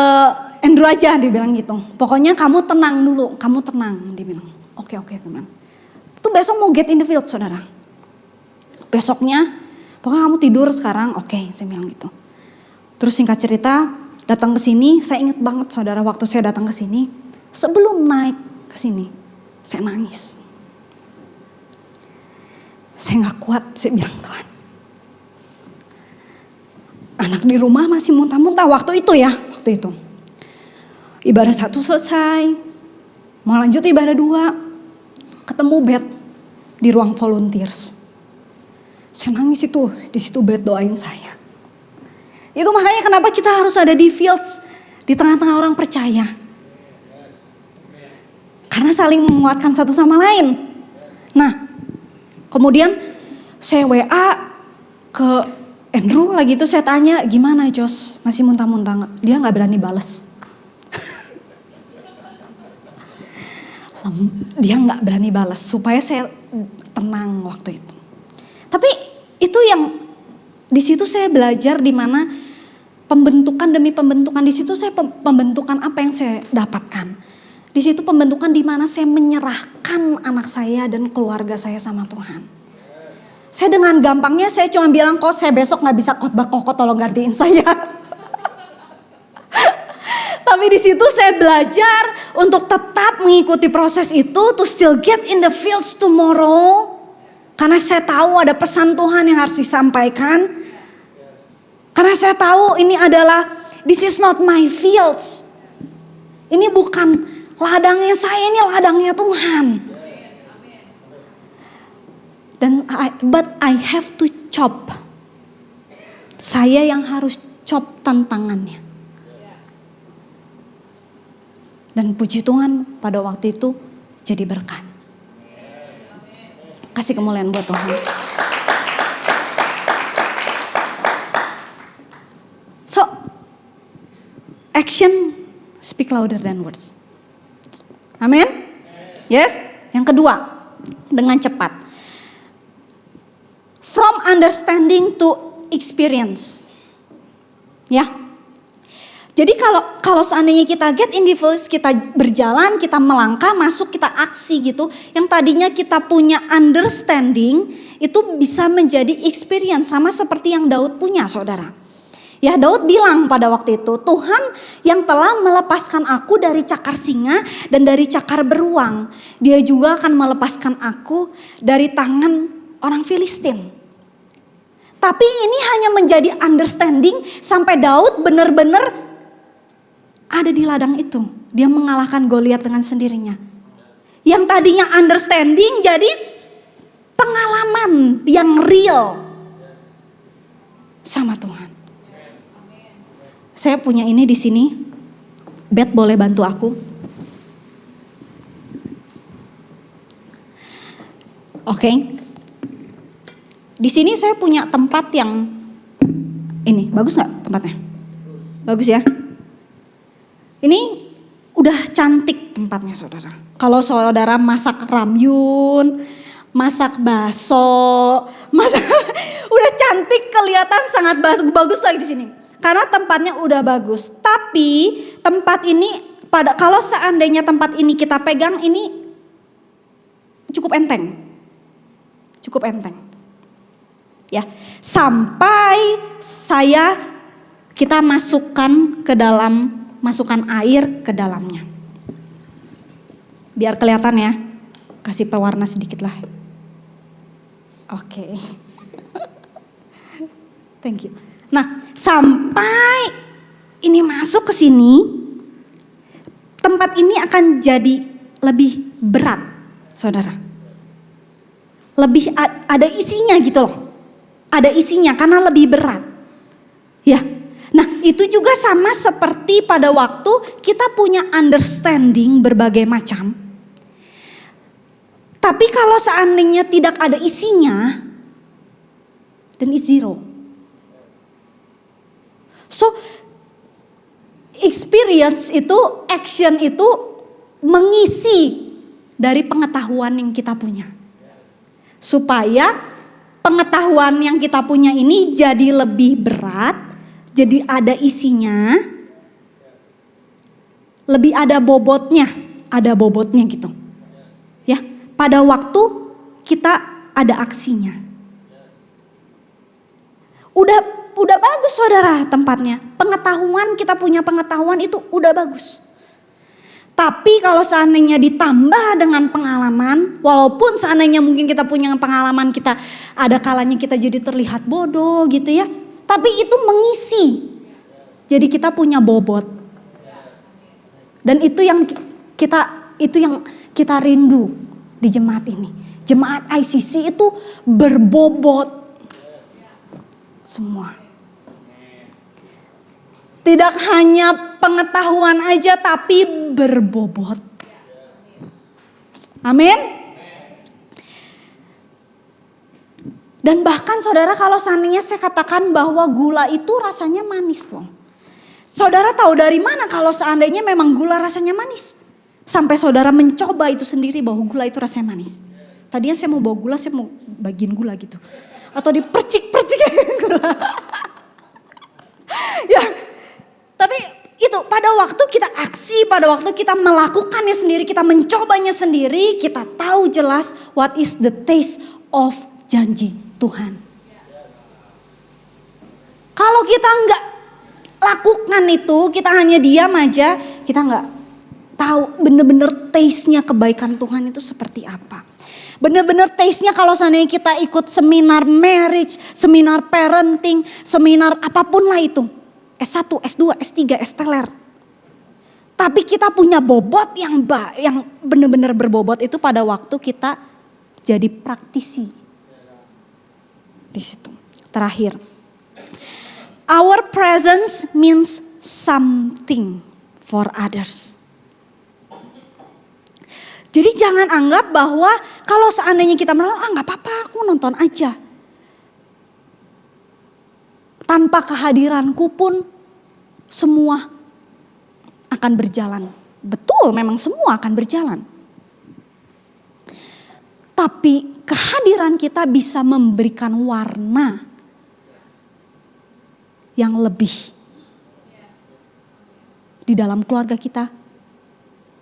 Speaker 2: Andrew aja, dia bilang gitu. Pokoknya kamu tenang dulu, kamu tenang, dia bilang. Oke, teman. Itu besok mau get in the field saudara. Besoknya, pokoknya kamu tidur sekarang, oke, saya bilang gitu. Terus singkat cerita, datang ke sini, saya ingat banget saudara waktu saya datang ke sini, sebelum naik ke sini, saya nangis. Saya nggak kuat, saya bilang Tuhan. Anak di rumah masih muntah-muntah waktu itu ya, waktu itu. Ibadah 1 selesai, mau lanjut ibadah 2, ketemu bed di ruang volunteers. Saya nangis itu, di situ bed doain saya. Itu makanya kenapa kita harus ada di fields, di tengah-tengah orang percaya. Karena saling menguatkan satu sama lain. Nah, kemudian saya WA ke Andrew lagi itu saya tanya, gimana Jos, masih muntah-muntah gak? Dia gak berani bales. Dia gak berani balas supaya saya tenang waktu itu. Tapi itu yang di situ saya belajar di mana pembentukan demi pembentukan. Di situ saya pembentukan apa yang saya dapatkan. Di situ pembentukan di mana saya menyerahkan anak saya dan keluarga saya sama Tuhan. Saya dengan gampangnya saya cuma bilang kok saya besok gak bisa khotbah, kok tolong gantiin saya. Tapi di situ saya belajar untuk tetap mengikuti proses itu, to still get in the fields tomorrow. Karena saya tahu ada pesan Tuhan yang harus disampaikan. Karena saya tahu ini adalah, this is not my fields. Ini bukan ladangnya saya, ini ladangnya Tuhan. But I have to chop. Saya yang harus chop tantangannya. Dan puji Tuhan pada waktu itu jadi berkat. Kasih kemuliaan buat Tuhan. So, action speak louder than words. Amin? Yes? Yang kedua, dengan cepat. From understanding to experience. Ya. Jadi kalau seandainya kita get in the fields, kita berjalan, kita melangkah, masuk, kita aksi gitu. Yang tadinya kita punya understanding, itu bisa menjadi experience. Sama seperti yang Daud punya saudara. Ya Daud bilang pada waktu itu, Tuhan yang telah melepaskan aku dari cakar singa dan dari cakar beruang. Dia juga akan melepaskan aku dari tangan orang Filistin. Tapi ini hanya menjadi understanding sampai Daud benar-benar ada di ladang itu. Dia mengalahkan Goliat dengan sendirinya. Yang tadinya understanding jadi pengalaman yang real sama Tuhan. Saya punya ini di sini. Beth boleh bantu aku? Oke. Di sini saya punya tempat yang ini, bagus nggak tempatnya? Bagus ya. Ini udah cantik tempatnya saudara. Kalau saudara masak ramyun, masak bakso, masak udah cantik, kelihatan sangat bagus lagi di sini. Karena tempatnya udah bagus. Tapi tempat ini kalau seandainya tempat ini kita pegang ini cukup enteng. Cukup enteng. Ya, sampai kita masukkan air ke dalamnya. Biar kelihatan ya. Kasih pewarna sedikit lah. Oke. Thank you. Nah, sampai ini masuk ke sini, tempat ini akan jadi lebih berat, saudara. Lebih ada isinya gitu loh. Ada isinya karena lebih berat. Ya. Nah, itu juga sama seperti pada waktu kita punya understanding berbagai macam. Tapi kalau seandainya tidak ada isinya, then it's zero. So, experience itu, action itu mengisi dari pengetahuan yang kita punya. Supaya pengetahuan yang kita punya ini jadi lebih berat, jadi ada isinya, lebih ada bobotnya gitu. Ya, pada waktu kita ada aksinya. Udah bagus saudara tempatnya. Kita punya pengetahuan itu udah bagus. Tapi kalau seandainya ditambah dengan pengalaman, walaupun seandainya mungkin kita punya pengalaman, kita ada kalanya kita jadi terlihat bodoh gitu ya. Tapi itu mengisi. Jadi kita punya bobot. Dan itu yang kita rindu di jemaat ini. Jemaat ICC itu berbobot semua. Tidak hanya pengetahuan aja tapi berbobot. Amin. Dan bahkan saudara, kalau seandainya saya katakan bahwa gula itu rasanya manis loh. Saudara tahu dari mana kalau seandainya memang gula rasanya manis? Sampai saudara mencoba itu sendiri bahwa gula itu rasanya manis. Tadinya saya mau bawa gula, saya mau bagiin gula gitu. Atau dipercik-percik gula. Ya. Tapi itu pada waktu kita aksi, pada waktu kita melakukannya sendiri, kita mencobanya sendiri, kita tahu jelas what is the taste of janji Tuhan. Kalau kita enggak lakukan itu, kita hanya diam aja, kita enggak tahu bener-bener taste-nya kebaikan Tuhan itu seperti apa. Bener-bener taste-nya kalau seandainya kita ikut seminar marriage, seminar parenting, seminar apapun lah itu. S1, S2, S3, S-teler. Tapi kita punya bobot yang benar-benar berbobot itu pada waktu kita jadi praktisi. Di situ. Terakhir. Our presence means something for others. Jadi jangan anggap bahwa kalau seandainya kita menonton, gak apa-apa aku nonton aja. Tanpa kehadiranku pun semua akan berjalan. Betul, memang semua akan berjalan. Tapi kehadiran kita bisa memberikan warna yang lebih. Di dalam keluarga kita,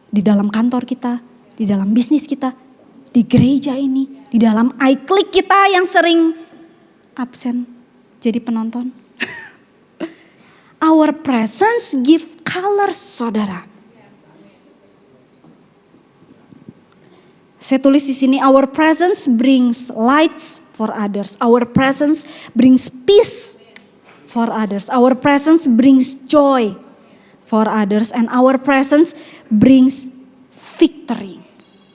Speaker 2: di dalam kantor kita, di dalam bisnis kita, di gereja ini, di dalam iClick kita yang sering absen jadi penonton. Our presence give colors, saudara. Saya tulis di sini, our presence brings lights for others. Our presence brings peace for others. Our presence brings joy for others. And our presence brings victory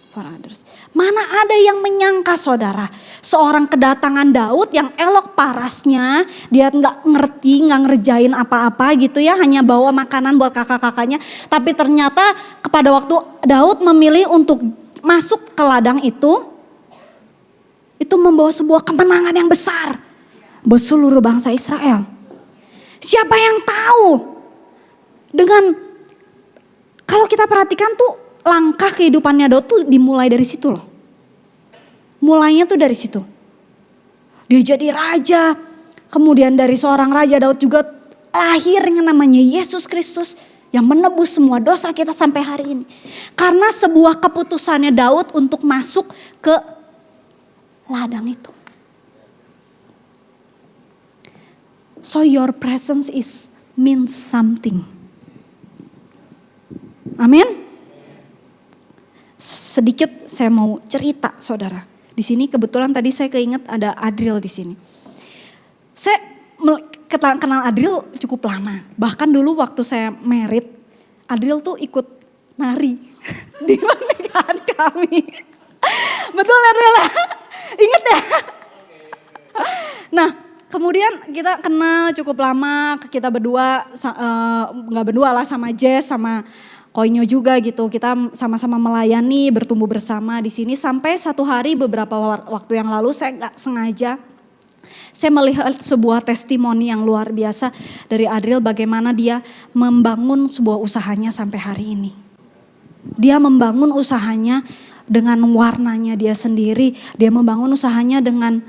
Speaker 2: for for others. Mana ada yang menyangka saudara, seorang kedatangan Daud yang elok parasnya, dia nggak ngerti, nggak ngerjain apa-apa gitu ya, hanya bawa makanan buat kakak-kakaknya. Tapi ternyata pada waktu Daud memilih untuk masuk ke ladang itu membawa sebuah kemenangan yang besar buat seluruh bangsa Israel. Siapa yang tahu? Dengan kalau kita perhatikan tuh langkah kehidupannya Daud tuh dimulai dari situ loh. Mulainya tuh dari situ. Dia jadi raja. Kemudian dari seorang raja Daud juga lahir yang namanya Yesus Kristus. Yang menebus semua dosa kita sampai hari ini. Karena sebuah keputusannya Daud untuk masuk ke ladang itu. So your presence means something. Amin. Sedikit saya mau cerita saudara. Di sini kebetulan tadi saya keinget ada Adriel di sini. Saya kenal Adriel cukup lama. Bahkan dulu waktu saya married, Adriel tuh ikut nari di pernikahan kami. Betul Adriel? Ingat ya? Nah, kemudian kita kenal cukup lama, kita berdua, nggak berdua lah sama Jess, sama Koinyo juga gitu. Kita sama-sama melayani, bertumbuh bersama di sini. Sampai satu hari beberapa waktu yang lalu saya nggak sengaja, saya melihat sebuah testimoni yang luar biasa dari Adriel bagaimana dia membangun sebuah usahanya sampai hari ini. Dia membangun usahanya dengan warnanya dia sendiri, dia membangun usahanya dengan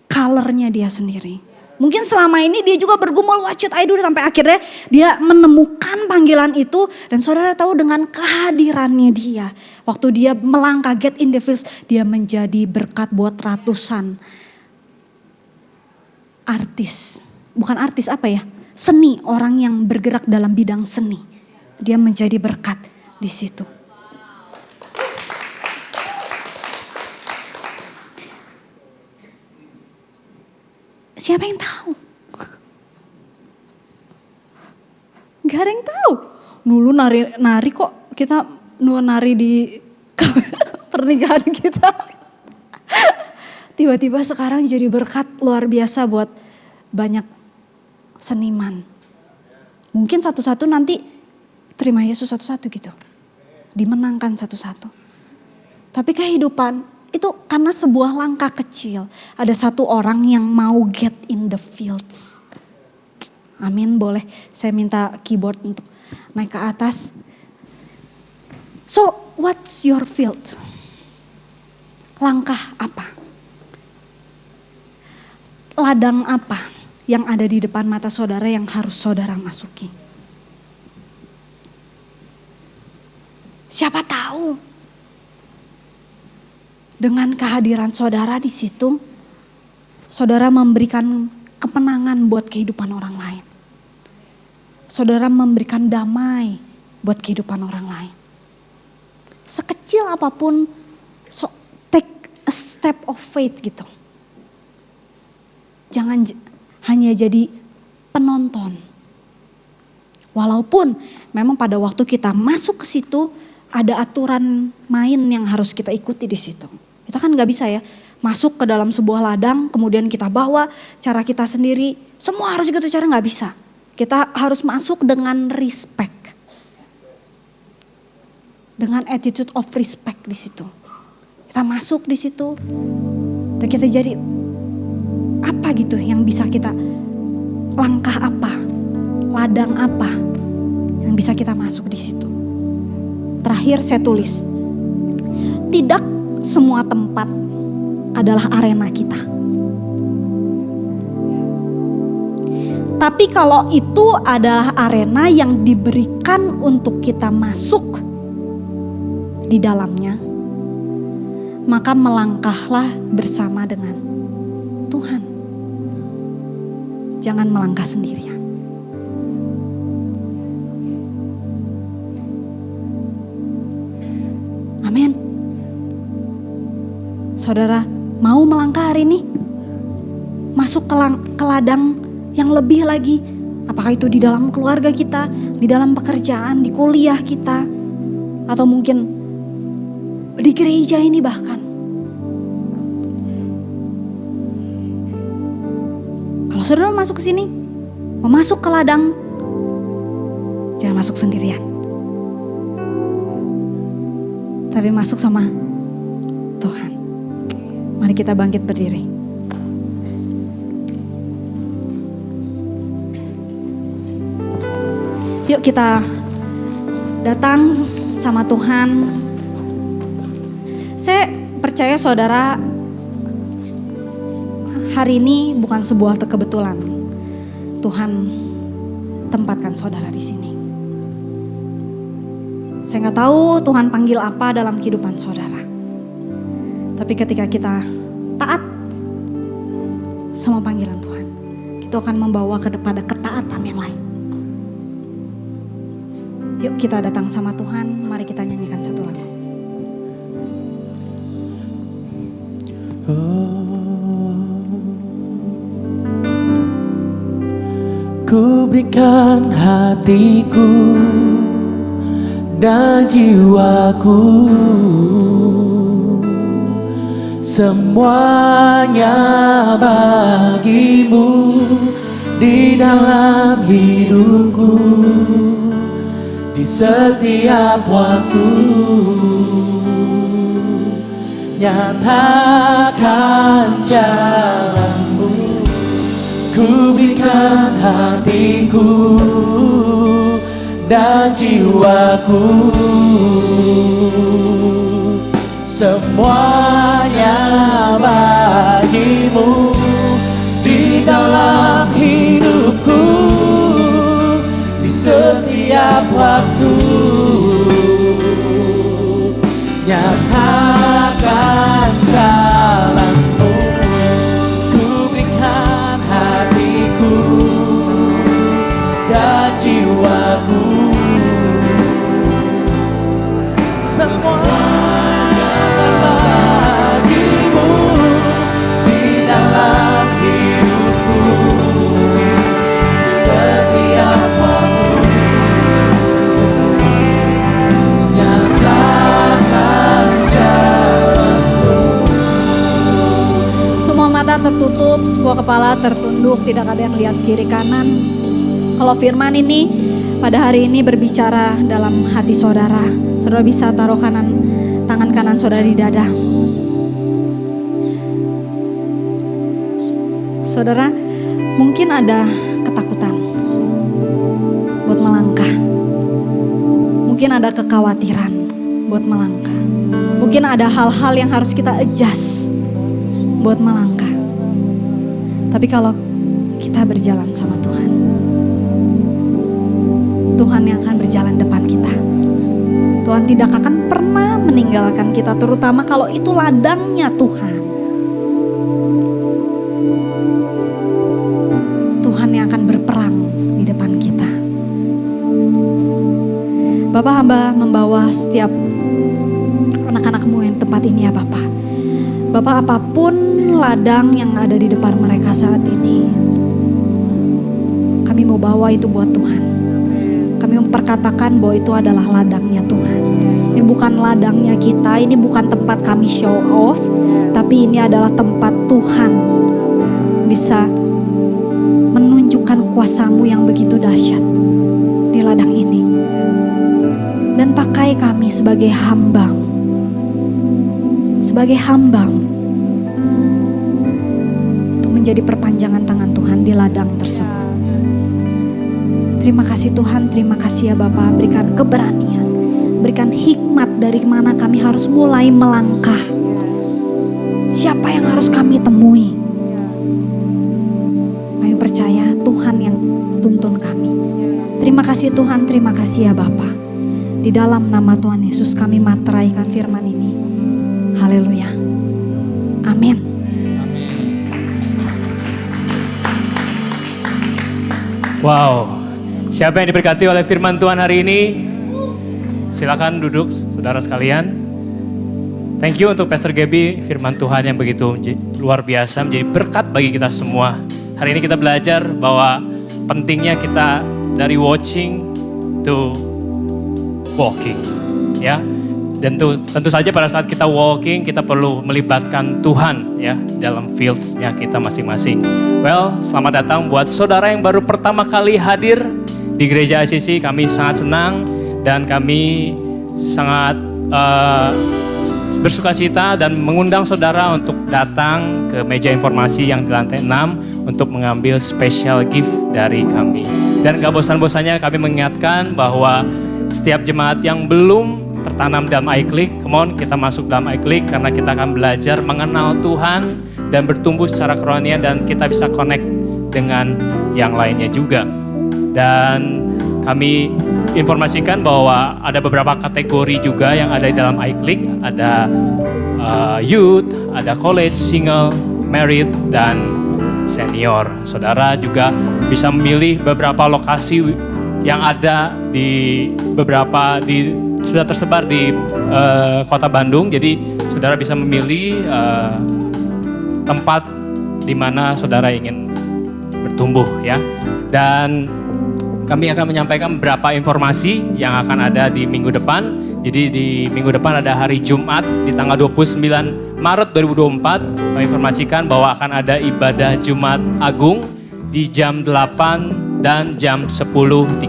Speaker 2: colornya dia sendiri. Mungkin selama ini dia juga bergumul what should I do sampai akhirnya dia menemukan panggilan itu. Dan saudara tahu dengan kehadirannya dia. Waktu dia melangkah get in the fields, dia menjadi berkat buat ratusan artis. Bukan artis apa ya? Seni, orang yang bergerak dalam bidang seni. Dia menjadi berkat di situ. Siapa yang tahu? Gak ada yang tahu. Dulu nari kok kita nari di pernikahan kita. Tiba-tiba sekarang jadi berkat luar biasa buat banyak seniman. Mungkin satu-satu nanti terima Yesus satu-satu gitu. Dimenangkan satu-satu. Tapi kehidupan itu karena sebuah langkah kecil. Ada satu orang yang mau get in the fields. Amin, boleh saya minta keyboard untuk naik ke atas. So, what's your field? Langkah apa? Ladang apa yang ada di depan mata saudara yang harus saudara masuki? Siapa tahu dengan kehadiran saudara di situ, saudara memberikan kemenangan buat kehidupan orang lain. Saudara memberikan damai buat kehidupan orang lain. Sekecil apapun, take a step of faith gitu. Jangan hanya jadi penonton. Walaupun memang pada waktu kita masuk ke situ, ada aturan main yang harus kita ikuti di situ. Kita kan gak bisa ya masuk ke dalam sebuah ladang kemudian kita bawa cara kita sendiri. Semua harus gitu cara gak bisa. Kita harus masuk dengan respect. Dengan attitude of respect di situ. Kita masuk di situ. Dan kita jadi apa gitu yang bisa kita, langkah apa, ladang apa yang bisa kita masuk di situ. Terakhir saya tulis, tidak semua tempat adalah arena kita. Tapi kalau itu adalah arena yang diberikan untuk kita masuk di dalamnya, maka melangkahlah bersama dengan Tuhan. Jangan melangkah sendirian. Amin. Saudara mau melangkah hari ini? Masuk ke ladang yang lebih lagi. Apakah itu di dalam keluarga kita, di dalam pekerjaan, di kuliah kita. Atau mungkin Di gereja ini bahkan. Kalau saudara masuk ke sini, mau masuk ke ladang, jangan masuk sendirian. Tapi masuk sama Tuhan. Mari kita bangkit berdiri. Yuk kita datang sama Tuhan. Saya percaya saudara, hari ini bukan sebuah kebetulan. Tuhan tempatkan saudara di sini. Saya nggak tahu Tuhan panggil apa dalam kehidupan saudara. Tapi ketika kita taat sama panggilan Tuhan, itu akan membawa kepada ketaatan yang lain. Yuk kita datang sama Tuhan, mari kita nyanyikan satu lagu.
Speaker 3: Ku berikan hatiku dan jiwaku, semuanya bagimu di dalam hidupku, di setiap waktu. Nyatakan jalanmu, ku berikan hatiku dan jiwaku, semuanya bagimu di dalam hidupku, di setiap waktu. Nyatakan jalanmu, ku berikan hatiku dan jiwaku, semuanya bagimu di dalam hidupku, setiap waktu.
Speaker 2: Mata tertutup, semua kepala tertunduk, tidak ada yang lihat kiri kanan. Kalau firman ini pada hari ini berbicara dalam hati saudara, saudara bisa taruh tangan kanan saudara di dada. Saudara, mungkin ada ketakutan buat melangkah. Mungkin ada kekhawatiran buat melangkah. Mungkin ada hal-hal yang harus kita adjust buat melangkah. Tapi kalau kita berjalan sama Tuhan, Tuhan yang akan berjalan depan kita. Tuhan tidak akan pernah meninggalkan kita, terutama kalau itu ladangnya Tuhan. Tuhan yang akan berperang di depan kita. Bapak, hamba membawa setiap anak-anakmu yang tempat ini ya Bapak. Bapak, apapun ladang yang ada di depan mereka saat ini, kami mau bawa itu buat Tuhan. Kami memperkatakan bahwa itu adalah ladangnya Tuhan. Ini bukan ladangnya kita, ini bukan tempat kami show off, tapi ini adalah tempat Tuhan bisa menunjukkan kuasa-Mu yang begitu dahsyat di ladang ini. Dan pakai kami sebagai hamba, untuk menjadi perpanjangan tangan Tuhan di ladang tersebut. Terima kasih Tuhan, terima kasih ya Bapak, berikan keberanian, berikan hikmat dari mana kami harus mulai melangkah. Siapa yang harus kami temui? Kami percaya Tuhan yang tuntun kami. Terima kasih Tuhan, terima kasih ya Bapak. Di dalam nama Tuhan Yesus kami materaikan firman ini. Haleluya. Amin.
Speaker 3: Wow, siapa yang diberkati oleh firman Tuhan hari ini? Silakan duduk saudara sekalian. Thank you untuk Pastor Gaby, firman Tuhan yang begitu luar biasa, menjadi berkat bagi kita semua. Hari ini kita belajar bahwa pentingnya kita dari watching to walking. Ya, Dan tentu saja pada saat kita walking kita perlu melibatkan Tuhan ya dalam fields-nya kita masing-masing. Well, selamat datang buat saudara yang baru pertama kali hadir di Gereja ICC. Kami sangat senang dan kami sangat bersukacita dan mengundang saudara untuk datang ke meja informasi yang di lantai 6 untuk mengambil special gift dari kami. Dan gak bosan-bosannya kami mengingatkan bahwa setiap jemaat yang belum tertanam dalam iClick, come on kita masuk dalam iClick karena kita akan belajar mengenal Tuhan dan bertumbuh secara kerohanian dan kita bisa connect dengan yang lainnya juga. Dan kami informasikan bahwa ada beberapa kategori juga yang ada di dalam iClick, ada youth, ada college, single, married, dan senior. Saudara juga bisa memilih beberapa lokasi yang ada di sudah tersebar di kota Bandung. Jadi saudara bisa memilih tempat di mana saudara ingin bertumbuh ya. Dan kami akan menyampaikan beberapa informasi yang akan ada di minggu depan. Jadi di minggu depan ada hari Jumat di tanggal 29 Maret 2024. Kami informasikan bahwa akan ada ibadah Jumat Agung di jam 8 dan jam 10.30.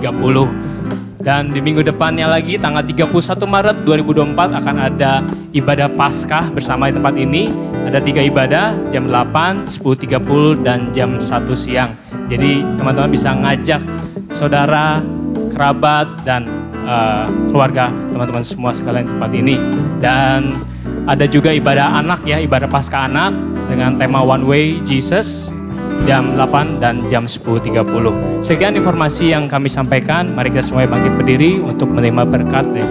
Speaker 3: Dan di minggu depannya lagi tanggal 31 Maret 2024 akan ada ibadah Paskah bersama di tempat ini. Ada 3 ibadah, jam 8, 10.30 dan jam 1 siang. Jadi teman-teman bisa ngajak saudara, kerabat dan keluarga teman-teman semua sekalian di tempat ini. Dan ada juga ibadah anak ya, ibadah Paskah anak dengan tema One Way Jesus. Jam 8 dan jam 10.30. Sekian informasi yang kami sampaikan. Mari kita semua bangkit berdiri untuk menerima berkat dari